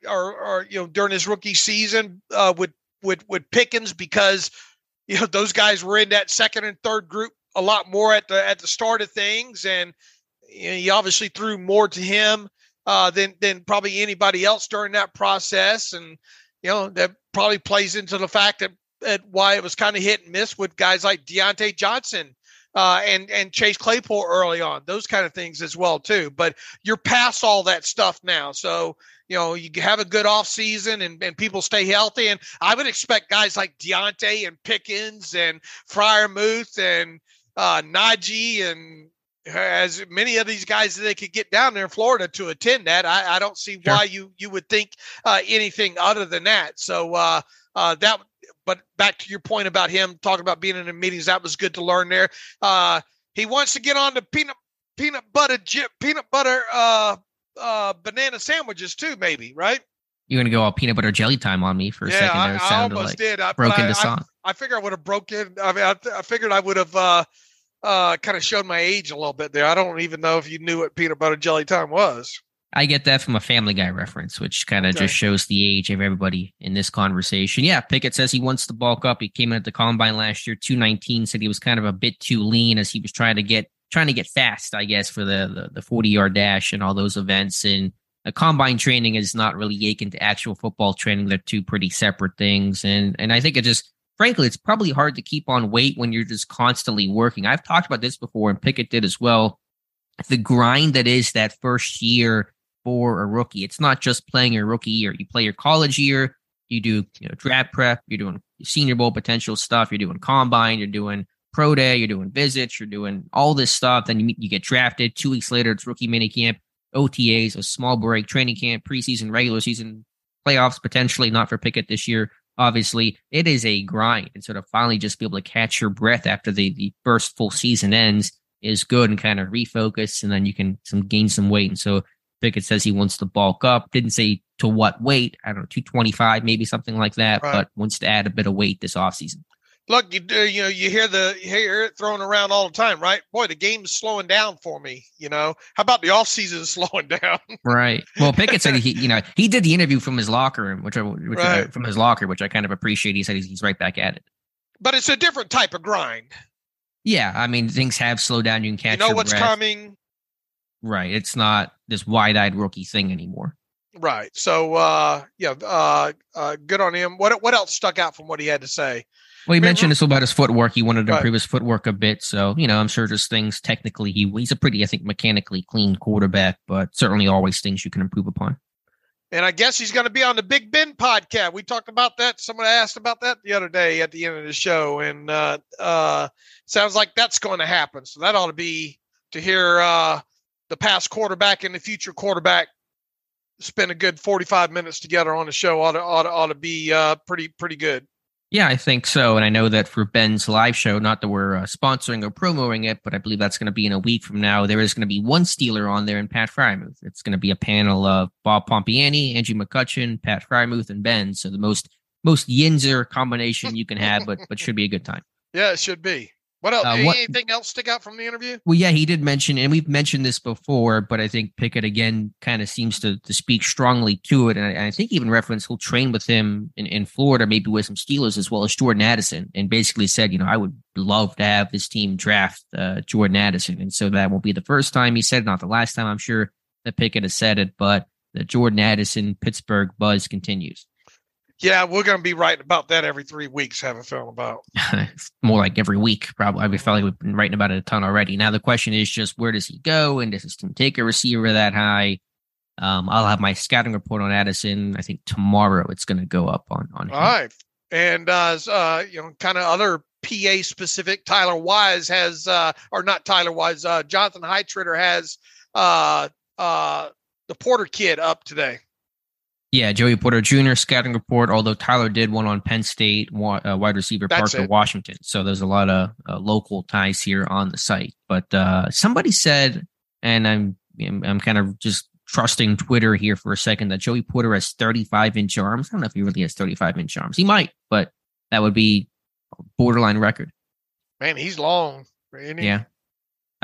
during his rookie season with with Pickens because those guys were in that second and third group a lot more at the start of things, and he obviously threw more to him than probably anybody else during that process, and that probably plays into the fact that why it was kind of hit and miss with guys like Deontay Johnson and Chase Claypool early on, those kind of things as well too. But you're past all that stuff now, so you have a good off season and people stay healthy, and I would expect guys like Deontay and Pickens and Freiermuth and Najee and as many of these guys that they could get down there in Florida to attend that. I don't see why you would think anything other than that. So but back to your point about him talking about being in the meetings, that was good to learn there. He wants to get on the peanut butter banana sandwiches too, maybe, right? You're going to go all peanut butter jelly time on me for a second there. It sounded almost like did. broke into song. I figured I would have broken. I mean, I figured I would have kind of showed my age a little bit there. I don't even know if you knew what peanut butter jelly time was. I get that from a Family Guy reference, which kind of just shows the age of everybody in this conversation. Yeah, Pickett says he wants to bulk up. He came in at the combine last year, 219, said he was kind of a bit too lean as he was trying to get fast, I guess, for the 40-yard dash and all those events. And combine training is not really akin to actual football training. They're two pretty separate things. And I think it just, frankly, it's probably hard to keep on weight when you're just constantly working. I've talked about this before, and Pickett did as well. The grind that is that first year for a rookie. It's not just playing your rookie year. You play your college year, you do draft prep, you're doing Senior Bowl potential stuff, you're doing combine, you're doing pro day, you're doing visits, you're doing all this stuff. Then you get drafted. 2 weeks later, it's rookie minicamp, OTAs, a small break, training camp, preseason, regular season, playoffs potentially, not for Pickett this year. Obviously, it is a grind. And sort of finally just be able to catch your breath after the first full season ends is good and kind of refocus, and then you can gain some weight. And so Pickett says he wants to bulk up. Didn't say to what weight. I don't know, 225, maybe something like that, right. But wants to add a bit of weight this offseason. Look, you hear it thrown around all the time, right? Boy, the game's slowing down for me. How about the offseason slowing down? Right. Well, Pickett said he did the interview from his locker room, which I kind of appreciate. He said he's right back at it. But it's a different type of grind. Yeah, I mean, things have slowed down. You can catch your what's breath. Coming. Right. It's not this wide-eyed rookie thing anymore. Right. So, good on him. What else stuck out from what he had to say? Well, he mentioned this about his footwork. He wanted to improve his footwork a bit. So, I'm sure just things technically, he's a pretty, I think, mechanically clean quarterback, but certainly always things you can improve upon. And I guess he's going to be on the Big Ben podcast. We talked about that. Someone asked about that the other day at the end of the show. And sounds like that's going to happen. So that ought to be to hear the past quarterback and the future quarterback spend a good 45 minutes together on the show ought to be pretty good. Yeah, I think so. And I know that for Ben's live show, not that we're sponsoring or promoting it, but I believe that's going to be in a week from now. There is going to be one Steeler on there and Pat Freiermuth. It's going to be a panel of Bob Pompiani, Angie McCutcheon, Pat Freiermuth, and Ben. So the most Yinzer combination you can have, but should be a good time. Yeah, it should be. What else? Anything else stick out from the interview? Well, yeah, he did mention, and we've mentioned this before, but I think Pickett again kind of seems to speak strongly to it. And I think even referenced he'll train with him in Florida, maybe with some Steelers as well as Jordan Addison, and basically said, I would love to have this team draft Jordan Addison. And so that won't be the first time he said it, not the last time I'm sure that Pickett has said it, but the Jordan Addison Pittsburgh buzz continues. Yeah, we're going to be writing about that every 3 weeks, have a feeling about. It's more like every week, probably. I feel like we've been writing about it a ton already. Now, the question is just where does he go? And does his team take a receiver that high? I'll have my scouting report on Addison. I think tomorrow it's going to go up on him. All right. And, kind of other PA specific, Tyler Wise has, or not Tyler Wise, Jonathan Heitritter has the Porter kid up today. Yeah, Joey Porter Jr. scouting report, although Tyler did one on Penn State wide receiver Parker Washington. So there's a lot of local ties here on the site. But somebody said, and I'm kind of just trusting Twitter here for a second, that Joey Porter has 35-inch arms. I don't know if he really has 35-inch arms. He might, but that would be a borderline record. Man, he's long. Isn't he? Yeah.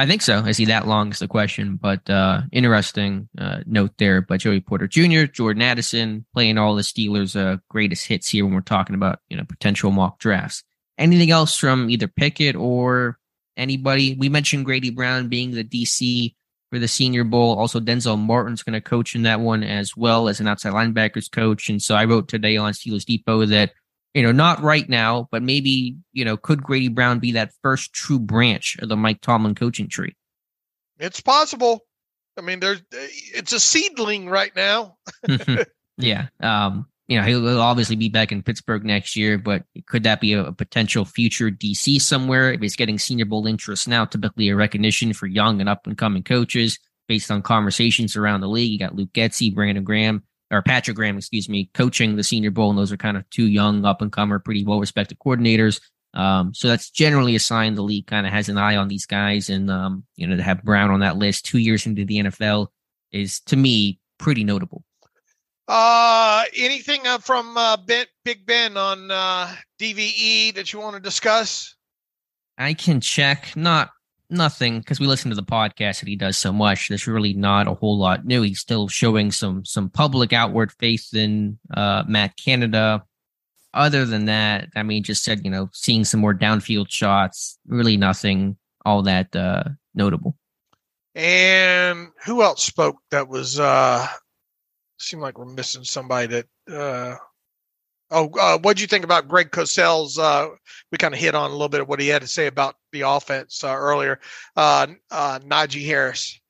I think so. I see that long is the question, but interesting note there. But Joey Porter Jr., Jordan Addison playing all the Steelers' greatest hits here when we're talking about potential mock drafts. Anything else from either Pickett or anybody? We mentioned Grady Brown being the DC for the Senior Bowl. Also, Denzel Martin's going to coach in that one as well as an outside linebackers coach. And so I wrote today on Steelers Depot that not right now, but maybe, could Grady Brown be that first true branch of the Mike Tomlin coaching tree? It's possible. I mean, it's a seedling right now. Yeah. He'll obviously be back in Pittsburgh next year, but could that be a potential future DC somewhere? If he's getting Senior Bowl interest now, typically a recognition for young and up and coming coaches based on conversations around the league. You got Luke Getsy, Patrick Graham, coaching the Senior Bowl, and those are kind of two young, up-and-comer, pretty well-respected coordinators. So that's generally a sign the league kind of has an eye on these guys, and to have Brown on that list 2 years into the NFL is, to me, pretty notable. Anything from Big Ben on DVE that you want to discuss? I can check. Nothing, because we listen to the podcast that he does so much. There's really not a whole lot new. He's still showing some public outward faith in Matt Canada. Other than that, I mean, just said, seeing some more downfield shots, really nothing all that notable. And who else spoke that was, seemed like we're missing somebody that, what'd you think about Greg Cosell's? We kind of hit on a little bit of what he had to say about the offense earlier. Najee Harris.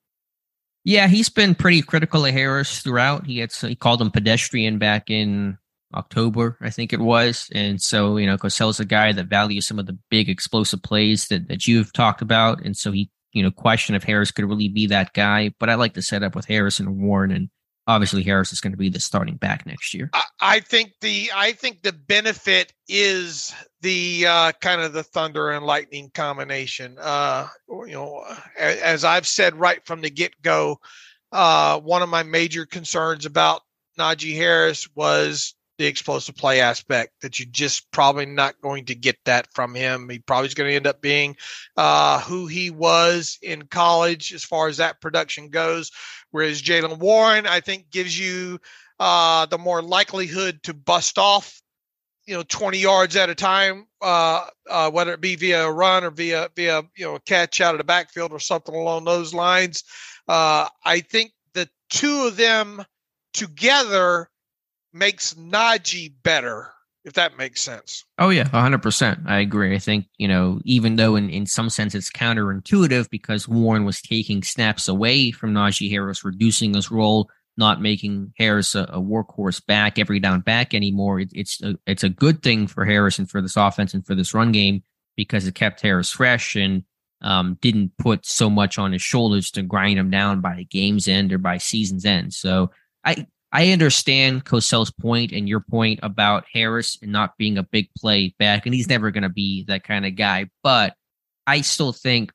Yeah, he's been pretty critical of Harris throughout. He called him pedestrian back in October, I think it was. And so, Cosell's a guy that values some of the big explosive plays that you've talked about. And so he, questioned if Harris could really be that guy. But I like the setup with Harris and Warren, and obviously Harris is going to be the starting back next year. I think the benefit is the kind of the thunder and lightning combination. As I've said right from the get-go, one of my major concerns about Najee Harris was the explosive play aspect, that you just probably not going to get that from him. He probably is going to end up being who he was in college as far as that production goes. Whereas Jaylen Warren, I think, gives you the more likelihood to bust off, 20 yards at a time, whether it be via a run or via a catch out of the backfield or something along those lines. I think the two of them together makes Najee better, if that makes sense. Oh, yeah, 100%. I agree. I think, even though in some sense it's counterintuitive because Warren was taking snaps away from Najee Harris, reducing his role, not making Harris a workhorse back, every down back anymore. It's a good thing for Harris and for this offense and for this run game because it kept Harris fresh and didn't put so much on his shoulders to grind him down by game's end or by season's end. So I understand Cosell's point and your point about Harris and not being a big play back, and he's never going to be that kind of guy. But I still think,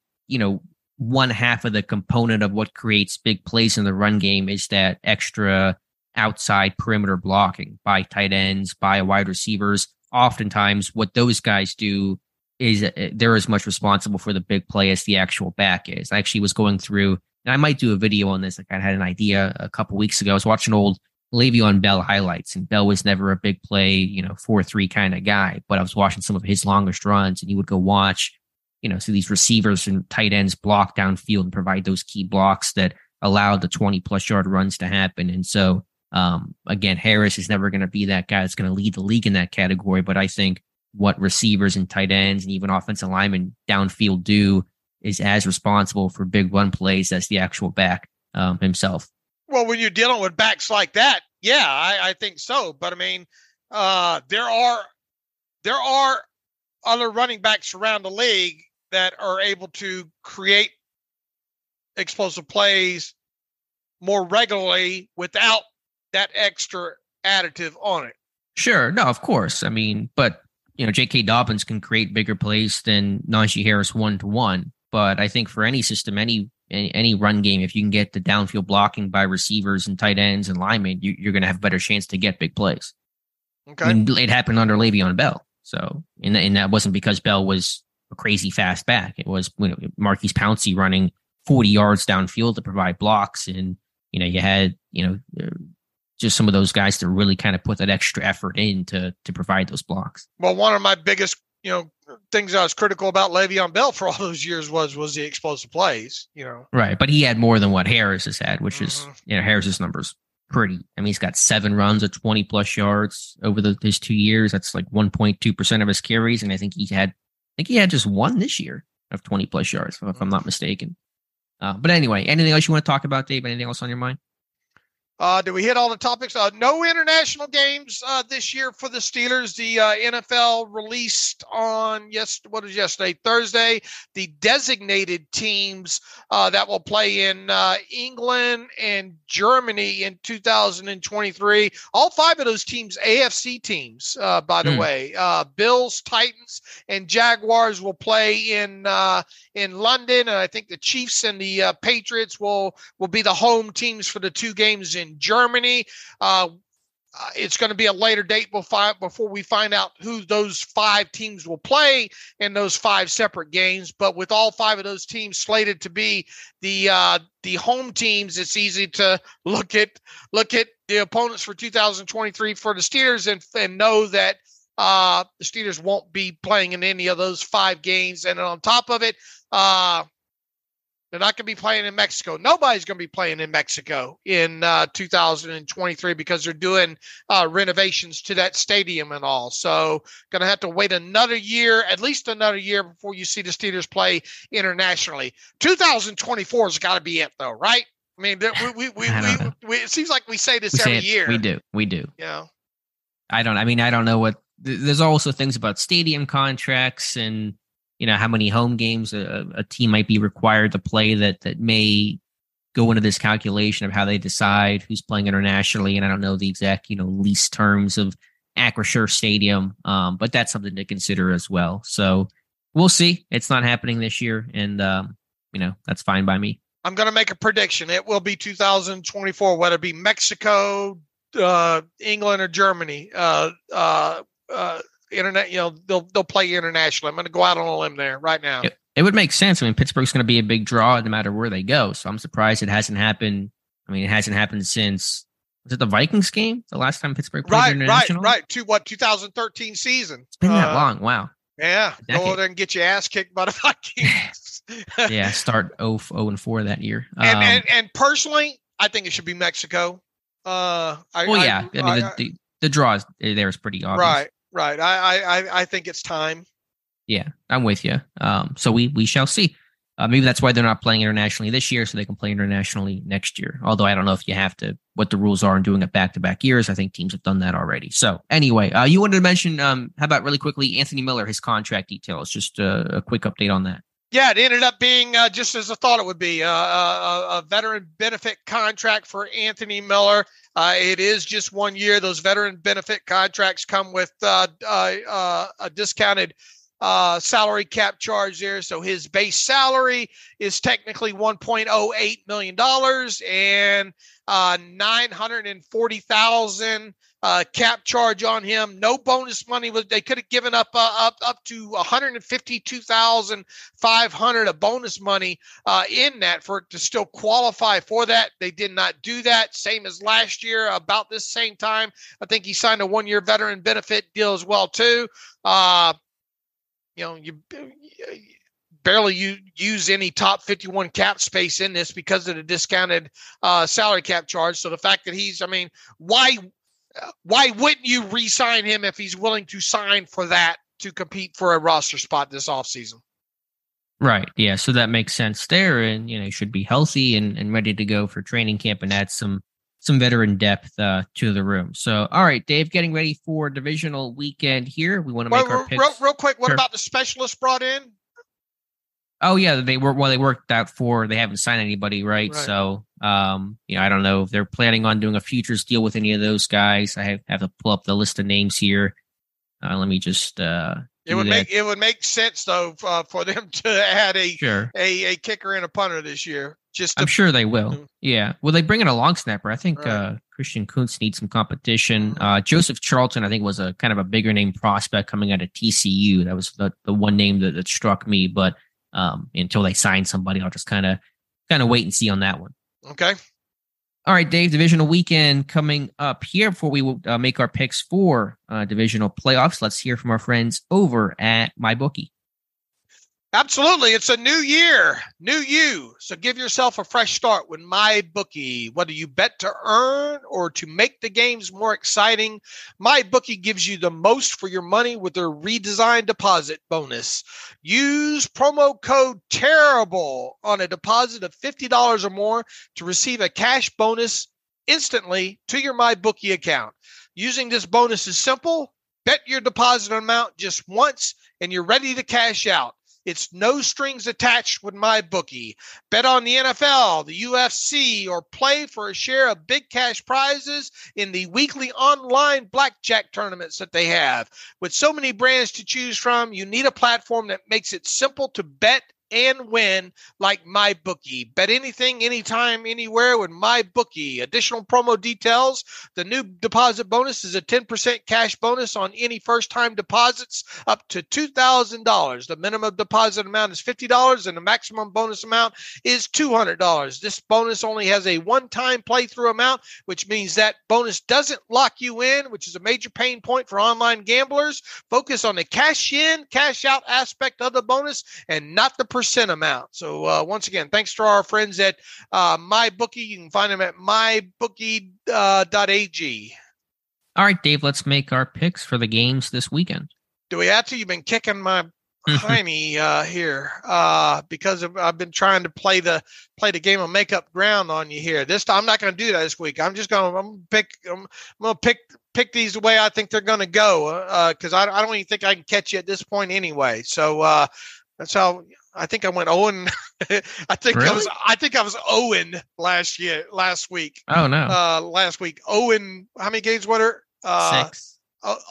one half of the component of what creates big plays in the run game is that extra outside perimeter blocking by tight ends, by wide receivers. Oftentimes, what those guys do is they're as much responsible for the big play as the actual back is. I actually was going through, and I might do a video on this. I kind of had an idea a couple weeks ago. I was watching old Le'Veon Bell highlights, and Bell was never a big play, 4-3 kind of guy. But I was watching some of his longest runs, and you would go watch, see these receivers and tight ends block downfield and provide those key blocks that allow the 20-plus yard runs to happen. And so, again, Harris is never going to be that guy that's going to lead the league in that category. But I think what receivers and tight ends and even offensive linemen downfield do is as responsible for big run plays as the actual back himself. Well, when you're dealing with backs like that, yeah, I think so. But I mean, there are other running backs around the league that are able to create explosive plays more regularly without that extra additive on it. Sure. No, of course. I mean, but, J.K. Dobbins can create bigger plays than Najee Harris 1-to-1. But I think for any system, any run game, if you can get the downfield blocking by receivers and tight ends and linemen, you're going to have a better chance to get big plays. Okay. I mean, it happened under Le'Veon Bell. So, and that wasn't because Bell was a crazy fast back. It was Marquise Pouncey running 40 yards downfield to provide blocks. And, you had, just some of those guys to really kind of put that extra effort in to provide those blocks. Well, one of my biggest, things I was critical about Le'Veon Bell for all those years was the explosive plays, Right. But he had more than what Harris has had, which is, Harris's numbers pretty. I mean, he's got 7 runs of 20 plus yards over his 2 years. That's like 1.2% of his carries. And I think he had just 1 this year of 20 plus yards, if I'm not mistaken. But anyway, anything else you want to talk about, Dave? Anything else on your mind? Did we hit all the topics? No international games this year for the Steelers. The NFL released on yesterday, Thursday, the designated teams that will play in England and Germany in 2023. All 5 of those teams, AFC teams, by the way. Bills, Titans, and Jaguars will play in London, and I think the Chiefs and the Patriots will be the home teams for the 2 games in Germany. It's going to be a later date before we find out who those 5 teams will play in those 5 separate games. But with all 5 of those teams slated to be the home teams, it's easy to look at the opponents for 2023 for the Steelers and know that the Steelers won't be playing in any of those 5 games. And on top of it, they're not going to be playing in Mexico. Nobody's going to be playing in Mexico in 2023 because they're doing renovations to that stadium and all. So going to have to wait at least another year before you see the Steelers play internationally. 2024 has got to be it though, right? I mean, it seems like we say this every year. We do. Yeah. I don't know what, there's also things about stadium contracts and, how many home games a team might be required to play that may go into this calculation of how they decide who's playing internationally. And I don't know the exact, lease terms of Acrisure Stadium, but that's something to consider as well. So we'll see. It's not happening this year, and that's fine by me. I'm going to make a prediction. It will be 2024, whether it be Mexico, England, or Germany. Internet, they'll play internationally. I'm going to go out on a limb there right now. It would make sense. I mean, Pittsburgh's going to be a big draw no matter where they go. So I'm surprised it hasn't happened. I mean, it hasn't happened since, was it the Vikings game? The last time Pittsburgh played international? Right. 2013 season. It's been that long. Wow. Yeah. Go over there and get your ass kicked by the Vikings. Yeah. Start 0-4 that year. And personally, I think it should be Mexico. The draw there is pretty obvious. Right. I think it's time. Yeah, I'm with you. So we shall see. Maybe that's why they're not playing internationally this year, so they can play internationally next year. Although I don't know if you have to, what the rules are in doing it back-to-back years. I think teams have done that already. So anyway, you wanted to mention, how about really quickly, Anthony Miller, his contract details, just a quick update on that. Yeah, it ended up being just as I thought it would be, a veteran benefit contract for Anthony Miller. It is just 1 year. Those veteran benefit contracts come with a discounted salary cap charge there. So his base salary is technically $1.08 million and $940,000 cap charge on him. No bonus money. They could have given up to $152,500 of bonus money in that for it to still qualify for that. They did not do that. Same as last year, about this same time. I think he signed a 1-year veteran benefit deal as well too. You barely use any top 51 cap space in this because of the discounted salary cap charge. So the fact that why wouldn't you re-sign him if he's willing to sign for that to compete for a roster spot this offseason? Right. Yeah. So that makes sense there. And, he should be healthy and ready to go for training camp and add some veteran depth to the room. So, all right, Dave, getting ready for divisional weekend here. We want to make our picks. Real quick, what about the specialists brought in? Oh, yeah, they worked out they haven't signed anybody, right? So, I don't know if they're planning on doing a futures deal with any of those guys. I have to pull up the list of names here. Let me just it would make sense though for them to add a kicker and a punter this year. I'm sure they will. Yeah. Well, they bring in a long snapper. I think Right. Christian Kuntz needs some competition. Joseph Charlton, I think, was a kind of a bigger name prospect coming out of TCU. That was the one name that struck me. But until they sign somebody, I'll just kind of wait and see on that one. Okay. All right, Dave, divisional weekend coming up here. Before we make our picks for divisional playoffs, let's hear from our friends over at MyBookie. Absolutely. It's a new year, new you. So give yourself a fresh start with MyBookie. Whether you bet to earn or to make the games more exciting, MyBookie gives you the most for your money with their redesigned deposit bonus. Use promo code TERRIBLE on a deposit of $50 or more to receive a cash bonus instantly to your MyBookie account. Using this bonus is simple. Bet your deposit amount just once and you're ready to cash out. It's no strings attached with MyBookie. Bet on the NFL, the UFC, or play for a share of big cash prizes in the weekly online blackjack tournaments that they have. With so many brands to choose from, you need a platform that makes it simple to bet and win like MyBookie. Bet anything, anytime, anywhere with MyBookie. Additional promo details. The new deposit bonus is a 10% cash bonus on any first-time deposits up to $2,000. The minimum deposit amount is $50 and the maximum bonus amount is $200. This bonus only has a one-time playthrough amount, which means that bonus doesn't lock you in, which is a major pain point for online gamblers. Focus on the cash in, cash out aspect of the bonus and not the percent amount. So once again, thanks to our friends at MyBookie. You can find them at mybookie.ag. All right, Dave, let's make our picks for the games this weekend. Do we have to? You've been kicking my hiney here because I've been trying to play the game of make up ground on you here. This time I'm not going to do that this week. I'm going to pick these the way I think they're going to go because I don't even think I can catch you at this point anyway. So that's how I think I went 0. I think I was 0 last week. Oh no. Last week 0. How many games were there? 6.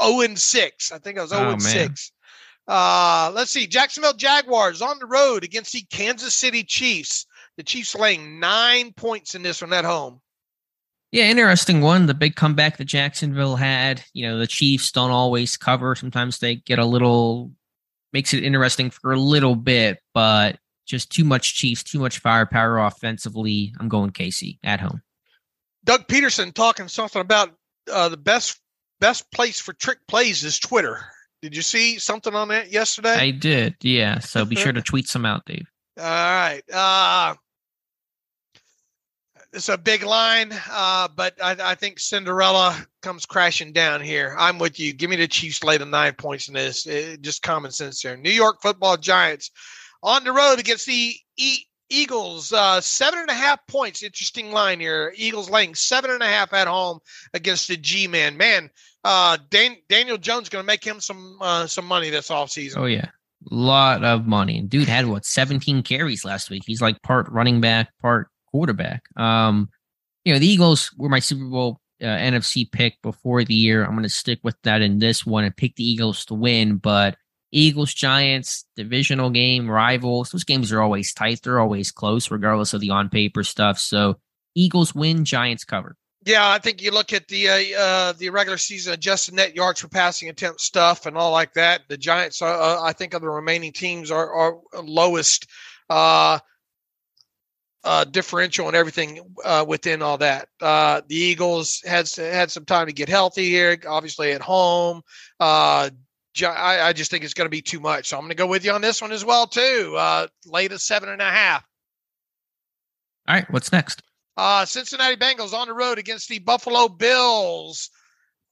0-6. I think I was 0-6. Let's see. Jacksonville Jaguars on the road against the Kansas City Chiefs. The Chiefs laying 9 points in this one at home. Yeah, interesting one. The big comeback that Jacksonville had. You know, the Chiefs don't always cover. Sometimes they get makes it interesting for a little bit, but just too much Chiefs, too much firepower offensively. I'm going KC at home. Doug Peterson talking something about the best place for trick plays is Twitter. Did you see something on that yesterday? I did, yeah. So be sure to tweet some out, Dave. All right. It's a big line, but I think Cinderella comes crashing down here. I'm with you. Give me the Chiefs lay the 9 points in this. Just common sense there. New York Football Giants on the road against the Eagles. 7.5 points. Interesting line here. Eagles laying 7.5 at home against the G-Man. Man, Daniel Jones going to make him some money this offseason. Oh, yeah. Lot of money. And dude had, 17 carries last week. He's like part running back, part quarterback. The Eagles were my Super Bowl NFC pick before the year. I'm going to stick with that in this one and pick the Eagles to win. But Eagles, Giants, divisional game, rivals, those games are always tight. They're always close, regardless of the on-paper stuff. So Eagles win, Giants cover. Yeah, I think you look at the regular season adjusted net yards per passing attempt stuff and all like that. The Giants, I think, of the remaining teams are lowest differential and everything within all that. The Eagles had some time to get healthy here, obviously at home. I just think it's going to be too much. So I'm going to go with you on this one as well, too. Lay to 7.5. All right, what's next? Cincinnati Bengals on the road against the Buffalo Bills.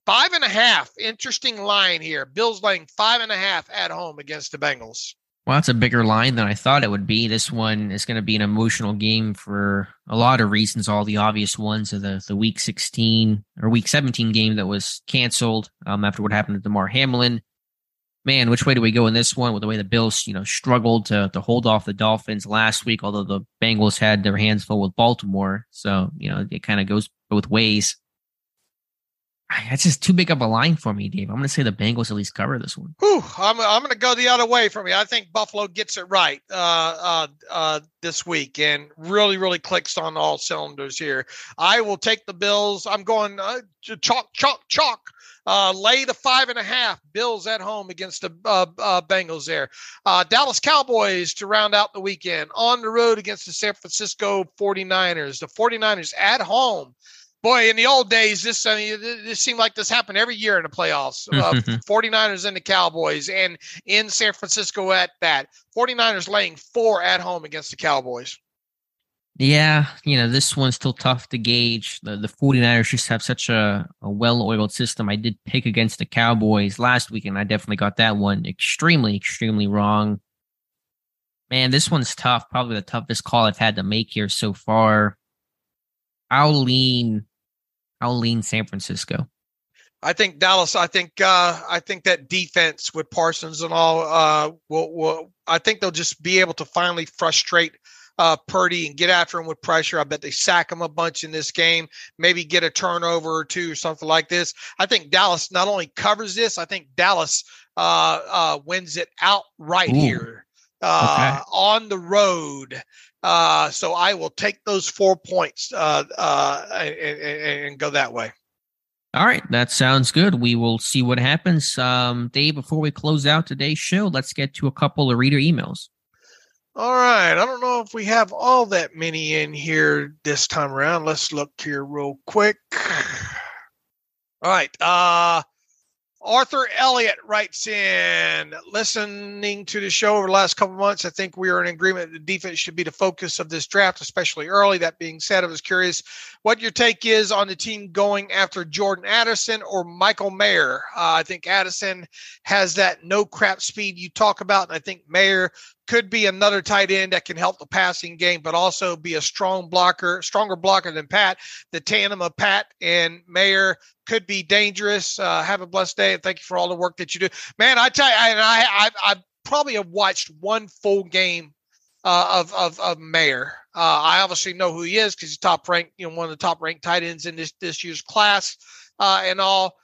5.5. Interesting line here. Bills laying 5.5 at home against the Bengals. Well, that's a bigger line than I thought it would be. This one is going to be an emotional game for a lot of reasons. All the obvious ones of the Week 16 or Week 17 game that was canceled after what happened to Damar Hamlin. Man, which way do we go in this one with the way the Bills, struggled to hold off the Dolphins last week, although the Bengals had their hands full with Baltimore. So, it kind of goes both ways. That's just too big of a line for me, Dave. I'm going to say the Bengals at least cover this one. Whew, I'm going to go the other way from you. I think Buffalo gets it right this week and really, really clicks on all cylinders here. I will take the Bills. I'm going chalk. Lay the 5.5. Bills at home against the Bengals there. Dallas Cowboys to round out the weekend on the road against the San Francisco 49ers. The 49ers at home. Boy, in the old days, this seemed like this happened every year in the playoffs. 49ers and the Cowboys, and in San Francisco at that. 49ers laying 4 at home against the Cowboys. Yeah, this one's still tough to gauge. The 49ers just have such a well-oiled system. I did pick against the Cowboys last week, and I definitely got that one extremely, extremely wrong. Man, this one's tough. Probably the toughest call I've had to make here so far. I'll lean San Francisco. I think Dallas. I think that defense with Parsons and all will. I think they'll just be able to finally frustrate Purdy and get after him with pressure. I bet they sack him a bunch in this game. Maybe get a turnover or two or something like this. I think Dallas not only covers this. I think Dallas wins it outright here on the road. So I will take those 4 points and go that way. All right, that sounds good. We will see what happens. Dave, before we close out today's show, let's get to a couple of reader emails. All right. I don't know if we have all that many in here this time around. Let's look here real quick. All right. Arthur Elliott writes in, listening to the show over the last couple of months, I think we are in agreement that the defense should be the focus of this draft, especially early. That being said, I was curious what your take is on the team going after Jordan Addison or Michael Mayer. I think Addison has that no crap speed you talk about, and I think Mayer could be another tight end that can help the passing game, but also be a stronger blocker than Pat. The tandem of Pat and Mayer could be dangerous. Have a blessed day, and thank you for all the work that you do. Man, I tell you, I probably have watched one full game of Mayer. I obviously know who he is because he's top ranked, one of the top ranked tight ends in this year's class and all.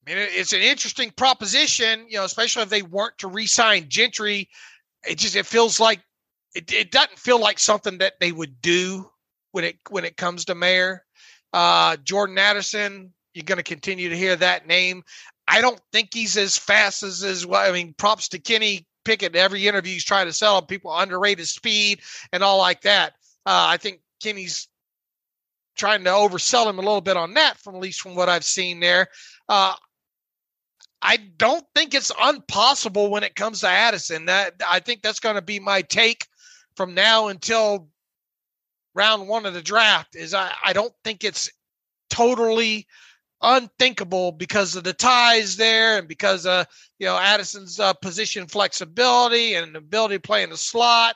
I mean, it's an interesting proposition, especially if they weren't to re-sign Gentry. It feels like it doesn't feel like something that they would do when it comes to Mayer. Jordan Addison, you're going to continue to hear that name. I don't think he's as fast as well. I mean, props to Kenny Pickett. Every interview he's trying to sell him, people underrate his speed and all like that. I think Kenny's trying to oversell him a little bit on that, at least from what I've seen there. I don't think it's impossible when it comes to Addison. I think that's going to be my take from now until round 1 of the draft. Is I don't think it's totally unthinkable because of the ties there and because of Addison's position flexibility and ability to play in the slot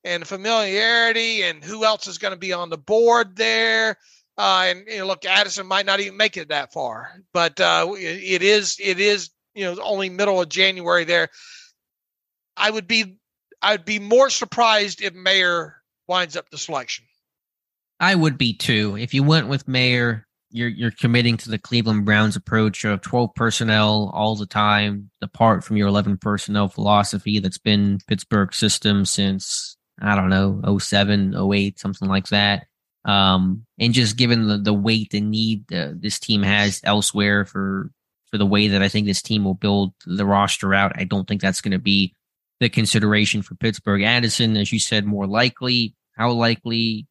and familiarity and who else is going to be on the board there. Look, Addison might not even make it that far, but it is only middle of January there. I would be more surprised if Mayer winds up the selection. I would be too. If you went with Mayer, you're committing to the Cleveland Browns approach of 12 personnel all the time, apart from your 11 personnel philosophy that's been Pittsburgh system since, I don't know, 07, 08, something like that. And just given the weight and need this team has elsewhere for the way that I think this team will build the roster out, I don't think that's going to be the consideration for Pittsburgh. Addison, as you said, more likely. How likely?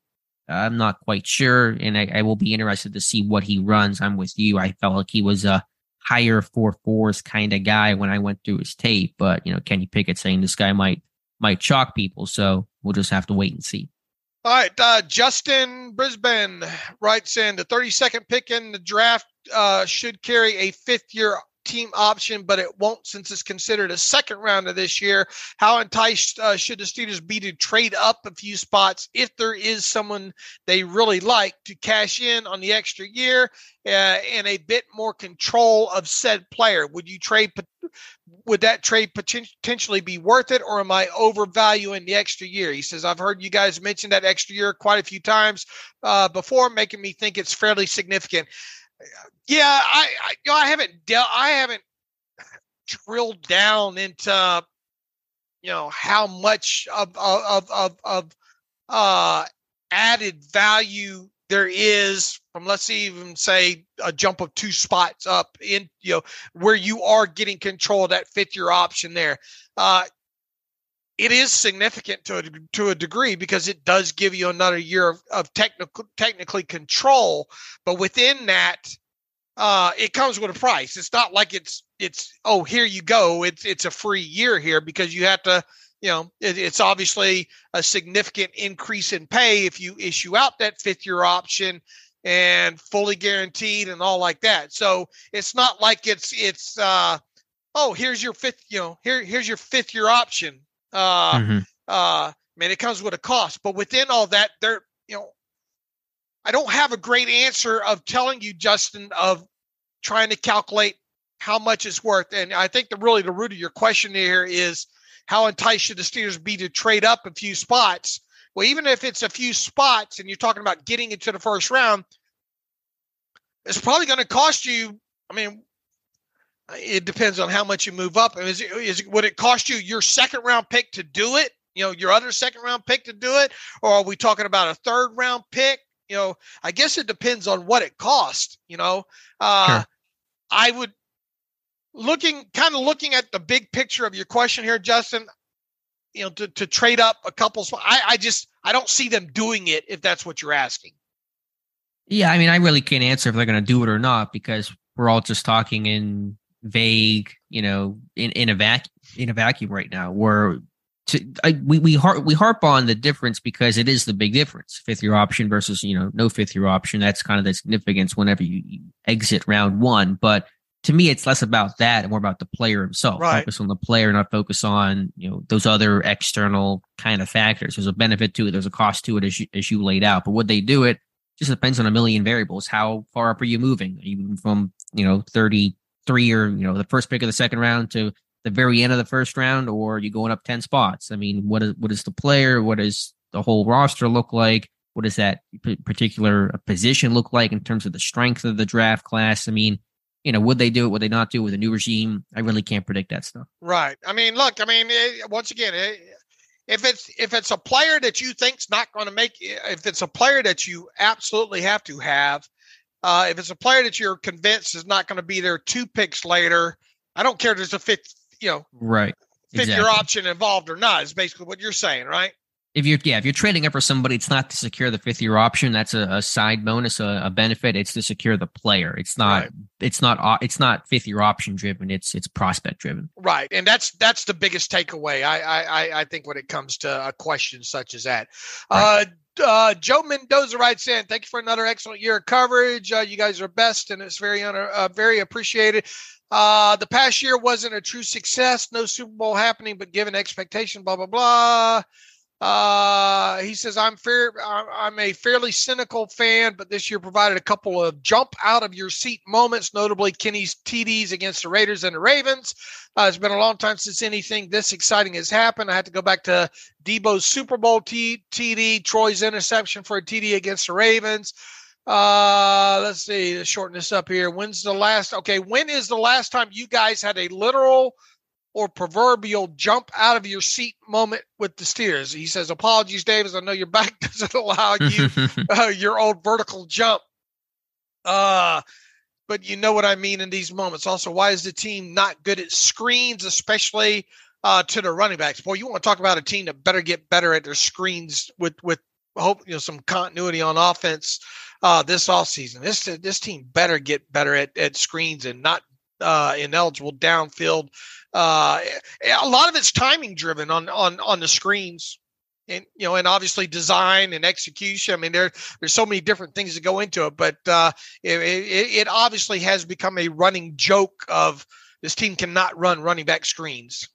I'm not quite sure, and I will be interested to see what he runs. I'm with you. I felt like he was a higher 4.4s kind of guy when I went through his tape, but Kenny Pickett saying this guy might chalk people, so we'll just have to wait and see. All right, Justin Brisbane writes in, the 32nd pick in the draft should carry a 5th-year team option, but it won't since it's considered a second rounder this year. How enticed should the Steelers be to trade up a few spots if there is someone they really like to cash in on the extra year and a bit more control of said player? Would you trade would that trade potentially be worth it, or am I overvaluing the extra year? He says, I've heard you guys mention that extra year quite a few times before, making me think it's fairly significant. Yeah, I haven't drilled down into how much of added value there is from, let's even say, a jump of 2 spots up in, where you are getting control of that 5th-year option there. It is significant to a degree because it does give you another year of technically control, but within that, it comes with a price. It's not like it's oh, here you go. It's a free year here, because you have to, it's obviously a significant increase in pay if you issue out that 5th-year option and fully guaranteed and all like that. So it's not like it's oh, here's your 5th, here's your 5th-year option. Man, it comes with a cost, but within all that, I don't have a great answer of telling you, Justin, of trying to calculate how much it's worth. And I think the root of your question here is, how enticed should the Steelers be to trade up a few spots? Well, even if it's a few spots and you're talking about getting into the first round, it's probably going to cost you. I mean, it depends on how much you move up. Would it cost you your 2nd round pick to do it? Your other 2nd round pick to do it? Or are we talking about a 3rd round pick? I guess it depends on what it costs. Sure. I would looking at the big picture of your question here, Justin, to trade up a couple. I don't see them doing it, if that's what you're asking. Yeah. I mean, I really can't answer if they're going to do it or not, because we're all just talking in vague, in a vacuum right now. We harp on the difference because it is the big difference. 5th-year option versus, no 5th-year option. That's kind of the significance whenever you exit round 1. But to me, it's less about that and more about the player himself. Right. Focus on the player, not focus on, those other external kind of factors. There's a benefit to it. There's a cost to it, as you laid out. But would they do it? Just depends on a million variables. How far up are you moving? Are you moving from, 33 or, the first pick of the 2nd round to the very end of the 1st round, or are you going up 10 spots? I mean, what is the player? What does the whole roster look like? What does that particular position look like in terms of the strength of the draft class? I mean, would they do it? Would they not do it with a new regime? I really can't predict that stuff. Right. I mean, look, once again, if it's a player that you think's not going to make, if it's a player that you absolutely have to have, if it's a player that you're convinced is not going to be there 2 picks later, I don't care if there's a 5th, right, 5th-year option involved or not, is basically what you're saying, right? If you're trading up for somebody, it's not to secure the 5th-year option. That's a side bonus, a benefit. It's to secure the player. It's not. Right. It's not 5th-year option driven. It's prospect driven. Right, and that's the biggest takeaway. I think when it comes to a question such as that. Right. Joe Mendoza writes in, thank you for another excellent year of coverage. You guys are best, and it's very appreciated. The past year wasn't a true success. No Super Bowl happening, but given expectation, blah, blah, blah. He says, I'm a fairly cynical fan, but this year provided a couple of jump out of your seat moments, notably Kenny's TDs against the Raiders and the Ravens. It's been a long time since anything this exciting has happened. I had to go back to Debo's Super Bowl TD, Troy's interception for a TD against the Ravens. Let's see, let's shorten this up here. When is the last time you guys had a literal or proverbial jump out of your seat moment with the Steelers? He says, apologies, Davis. I know your back doesn't allow you your old vertical jump. But you know what I mean in these moments. Also, why is the team not good at screens, especially to the running backs? Boy, you want to talk about a team that better get better at their screens with hope, some continuity on offense this offseason. This team better get better at screens and not ineligible downfield. A lot of it's timing driven on the screens, and and obviously design and execution. I mean, there's so many different things that go into it, but it obviously has become a running joke of this team cannot run running back screens.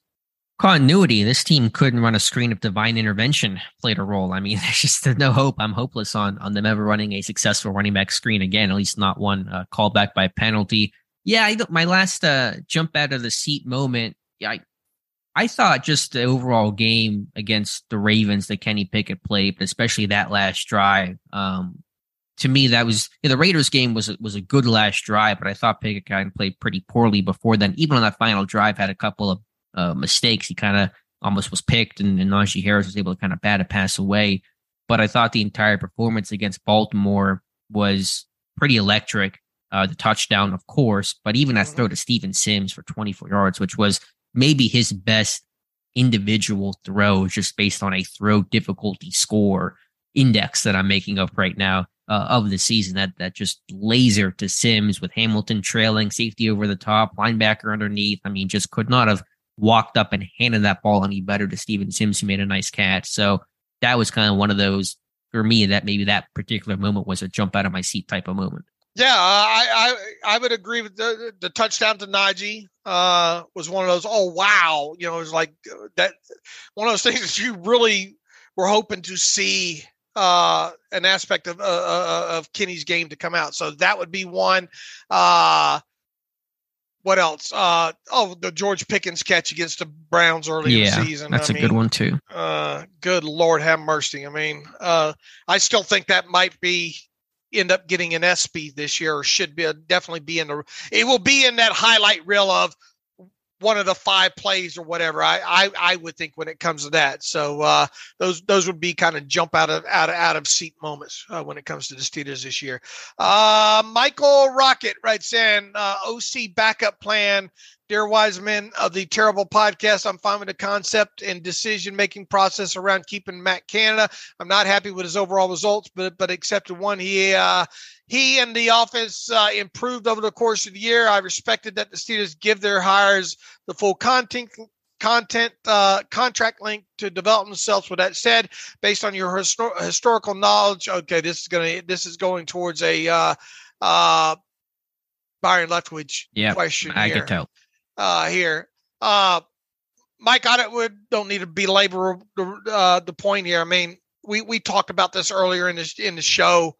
Continuity. This team couldn't run a screen if divine intervention played a role. I mean, there's just no hope. I'm hopeless on them ever running a successful running back screen again, at least not one called back by penalty. Yeah, my last jump out of the seat moment, I thought just the overall game against the Ravens that Kenny Pickett played, but especially that last drive, to me, that was the Raiders game was a good last drive, but I thought Pickett kind of played pretty poorly before then. Even on that final drive, had a couple of mistakes. He kind of almost was picked, and Najee Harris was able to kind of bat a pass away. But I thought the entire performance against Baltimore was pretty electric. The touchdown, of course, but even that throw to Steven Sims for 24 yards, which was maybe his best individual throw, just based on a throw difficulty score index that I'm making up right now of the season. That just laser to Sims with Hamilton trailing, safety over the top, linebacker underneath. I mean, just could not have walked up and handed that ball any better to Steven Sims, who made a nice catch. So that was kind of one of those, for me, that maybe that particular moment was a jump out of my seat type of moment. Yeah, I would agree with the touchdown to Najee was one of those, oh, wow. It was like that, one of those things that you really were hoping to see an aspect of Kenny's game to come out. So that would be one. What else? The George Pickens catch against the Browns early in the season. That's a good one too. Good Lord have mercy. I mean, I still think that might end up getting an ESPY this year, or should be definitely be it will be in that highlight reel of one of the 5 plays or whatever. I would think when it comes to that. So those would be kind of jump out of seat moments when it comes to the Steelers this year. Michael Rocket writes in, OC backup plan. Dear wise men of the terrible podcast, I'm fine with the concept and decision-making process around keeping Matt Canada. I'm not happy with his overall results, but accepted one. He and the offense improved over the course of the year. I respected that the Steelers give their hires the full contract length to develop themselves. With that said, based on your historical knowledge, okay, this is going towards a Byron Leftwich question here. I can tell. Here, Mike, don't need to belabor the point here. I mean, we talked about this earlier in the show.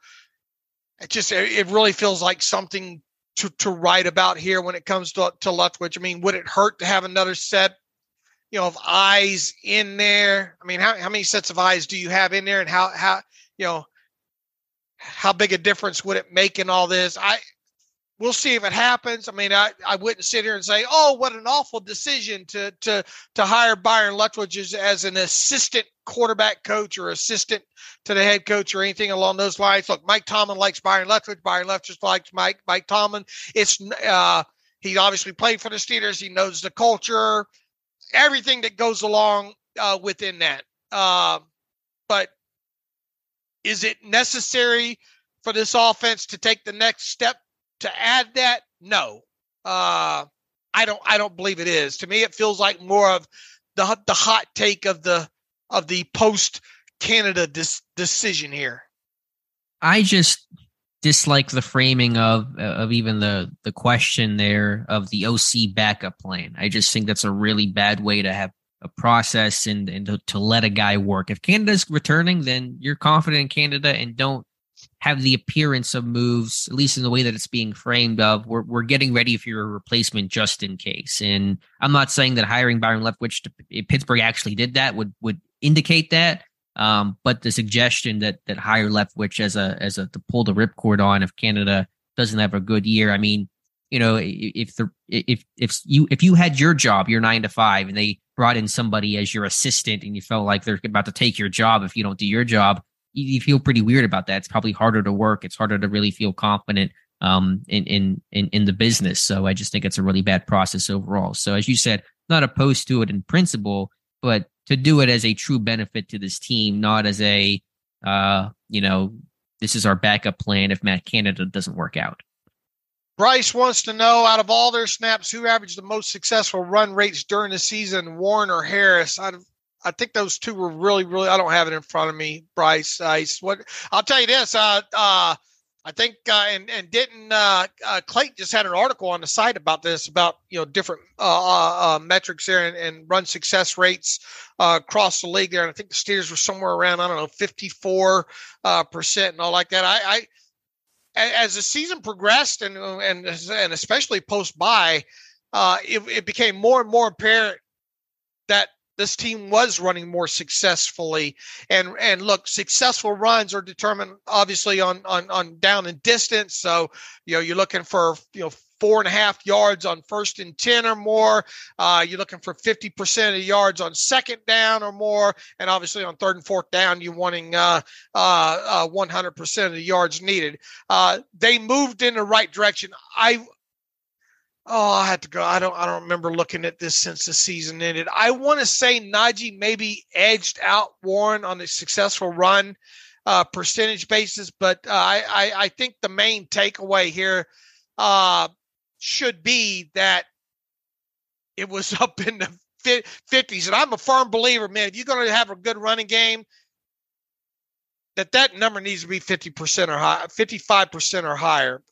It really feels like something to write about here when it comes to Leftwich. I mean, would it hurt to have another set, of eyes in there? I mean, how many sets of eyes do you have in there, and how big a difference would it make in all this? We'll see if it happens. I mean, I wouldn't sit here and say, oh, what an awful decision to hire Byron Leftwich as an assistant quarterback coach or assistant to the head coach or anything along those lines. Look, Mike Tomlin likes Byron Leftwich. Byron Leftwich likes Mike Tomlin. He obviously played for the Steelers. He knows the culture, everything that goes along within that. But is it necessary for this offense to take the next step to add that? No, I don't believe it is. To me, it feels like more of the hot take of the post Canada decision here. I just dislike the framing of even the question there of the OC backup plan. I just think that's a really bad way to have a process and to let a guy work. If Canada's returning, then you're confident in Canada and don't have the appearance of moves, at least in the way that it's being framed of, we're getting ready for your replacement just in case. And I'm not saying that hiring Byron Leftwich to Pittsburgh actually did that would indicate that. But the suggestion that hire Leftwich as a to pull the ripcord on if Canada doesn't have a good year. I mean, if you had your job, your 9 to 5, and they brought in somebody as your assistant and you felt like they're about to take your job if you don't do your job, you feel pretty weird about that. It's probably harder to work. It's harder to really feel confident in the business. So I just think it's a really bad process overall. So as you said, not opposed to it in principle, but to do it as a true benefit to this team, not as a, this is our backup plan if Matt Canada doesn't work out. Bryce wants to know, out of all their snaps, who averaged the most successful run rates during the season, Warren or Harris? I think those two were really, really. I don't have it in front of me, Bryce. What I'll tell you this. I think and didn't Clayton just had an article on the site about this, about different metrics there and run success rates across the league there. And I think the Steelers were somewhere around 54% and all like that. as the season progressed and especially post-bye, it became more and more apparent that this team was running more successfully. And look, successful runs are determined obviously on down and distance. So, you're looking for, 4.5 yards on 1st and 10 or more. You're looking for 50% of yards on 2nd down or more. And obviously on 3rd and 4th down, you're wanting 100% of the yards needed. They moved in the right direction. I had to go. I don't remember looking at this since the season ended. I want to say Najee maybe edged out Warren on a successful run percentage basis, but I think the main takeaway here should be that it was up in the 50s. And I'm a firm believer, man, if you're going to have a good running game, that number needs to be 50% or high, 55% or higher.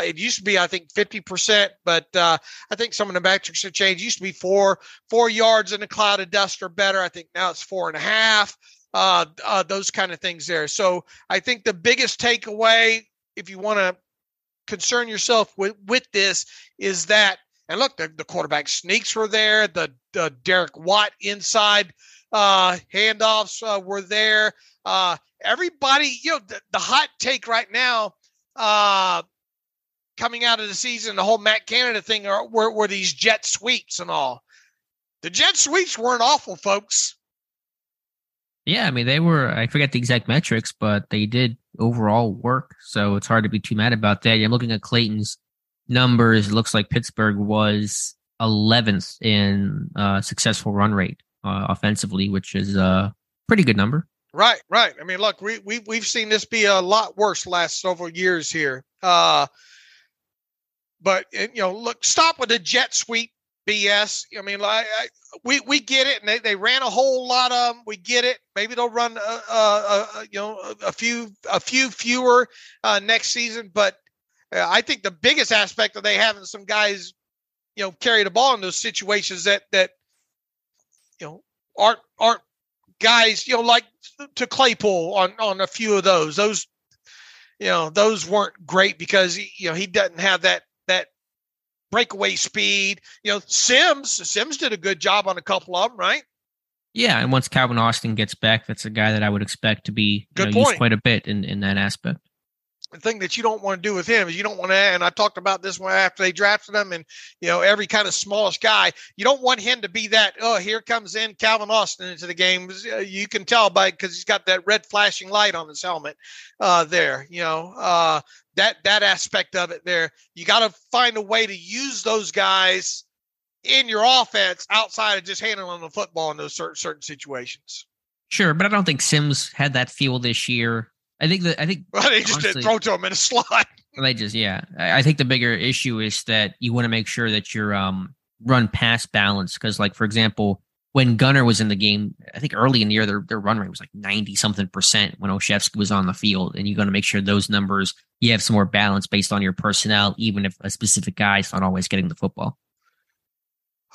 It used to be, I think, 50%, but I think some of the metrics have changed. It used to be 4 yards in a cloud of dust or better. I think now it's 4.5. Those kind of things there. So I think the biggest takeaway, if you want to concern yourself with this, is that, and look, the quarterback sneaks were there. The Derek Watt inside handoffs were there. Everybody, the hot take right now, coming out of the season, the whole Matt Canada thing were these jet sweeps and all. The jet sweeps weren't awful, folks. Yeah, I mean, they were, I forget the exact metrics, but they did overall work. So it's hard to be too mad about that. I'm looking at Clayton's numbers. It looks like Pittsburgh was 11th in successful run rate offensively, which is a pretty good number. Right. I mean, look, we've seen this be a lot worse the last several years here. But look, stop with the jet sweep BS. I mean, we get it, and they ran a whole lot of them. We get it. Maybe they'll run a few fewer next season. But I think the biggest aspect of they having some guys, carry the ball in those situations that aren't guys, like to Claypool on a few of those. Those weren't great because he doesn't have that breakaway speed. Sims did a good job on a couple of them, right? Yeah, and once Calvin Austin gets back, that's a guy that I would expect to be used quite a bit in that aspect. The thing that you don't want to do with him is you don't want to, and I talked about this one after they drafted him, and every kind of smallish guy, you don't want him to be that, here comes in Calvin Austin into the game. You can tell because he's got that red flashing light on his helmet there. That aspect of it there. You got to find a way to use those guys in your offense outside of just handling the football in those certain situations. Sure, but I don't think Sims had that feel this year. I think well, they just didn't throw to him in a slot. I think the bigger issue is that you want to make sure that your run pass balance, because, like, for example, when Gunner was in the game, I think early in the year their run rate was like 90-something% when Olszewski was on the field, and you're going to make sure those numbers, you have some more balance based on your personnel, even if a specific guy is not always getting the football.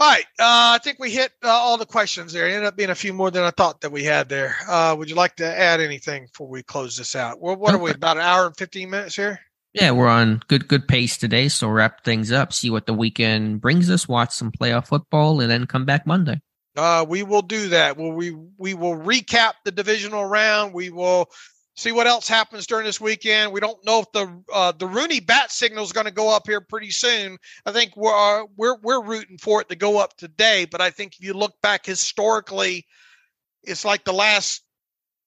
All right. I think we hit all the questions there. It ended up being a few more than I thought that we had there. Would you like to add anything before we close this out? What are we, about an hour and 15 minutes here? Yeah, we're on good pace today, so wrap things up, see what the weekend brings us, watch some playoff football, and then come back Monday. We will do that. We will recap the divisional round. We will see what else happens during this weekend. We don't know if the Rooney bat signal is going to go up here pretty soon. I think we're rooting for it to go up today. But I think if you look back historically, it's like the last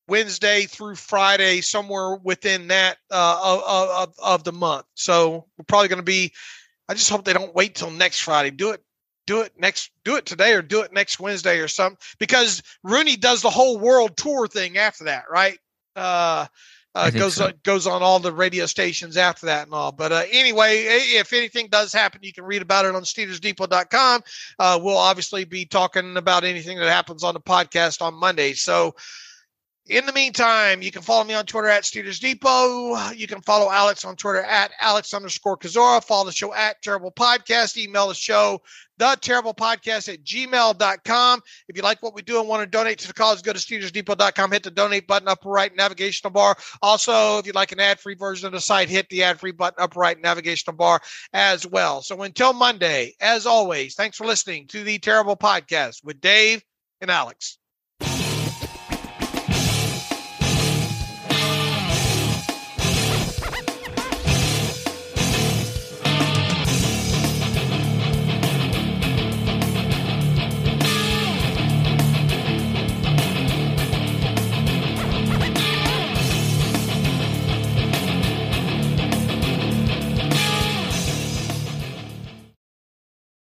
Wednesday through Friday, somewhere within that of the month. So we're probably going to be. I just hope they don't wait till next Friday. Do it today or do it next Wednesday or something, because Rooney does the whole world tour thing after that, right? Goes on all the radio stations after that and all. But anyway, if anything does happen, you can read about it on SteelersDepot.com. We'll obviously be talking about anything that happens on the podcast on Monday. So, In the meantime, you can follow me on Twitter at Steelers Depot. You can follow Alex on Twitter at Alex_Kozora. Follow the show at Terrible Podcast. Email the show, theterriblepodcast@gmail.com. If you like what we do and want to donate to the cause, go to SteelersDepot.com. Hit the donate button upper right navigational bar. Also, if you'd like an ad-free version of the site, hit the ad-free button upper right navigational bar as well. So until Monday, as always, thanks for listening to the Terrible Podcast with Dave and Alex.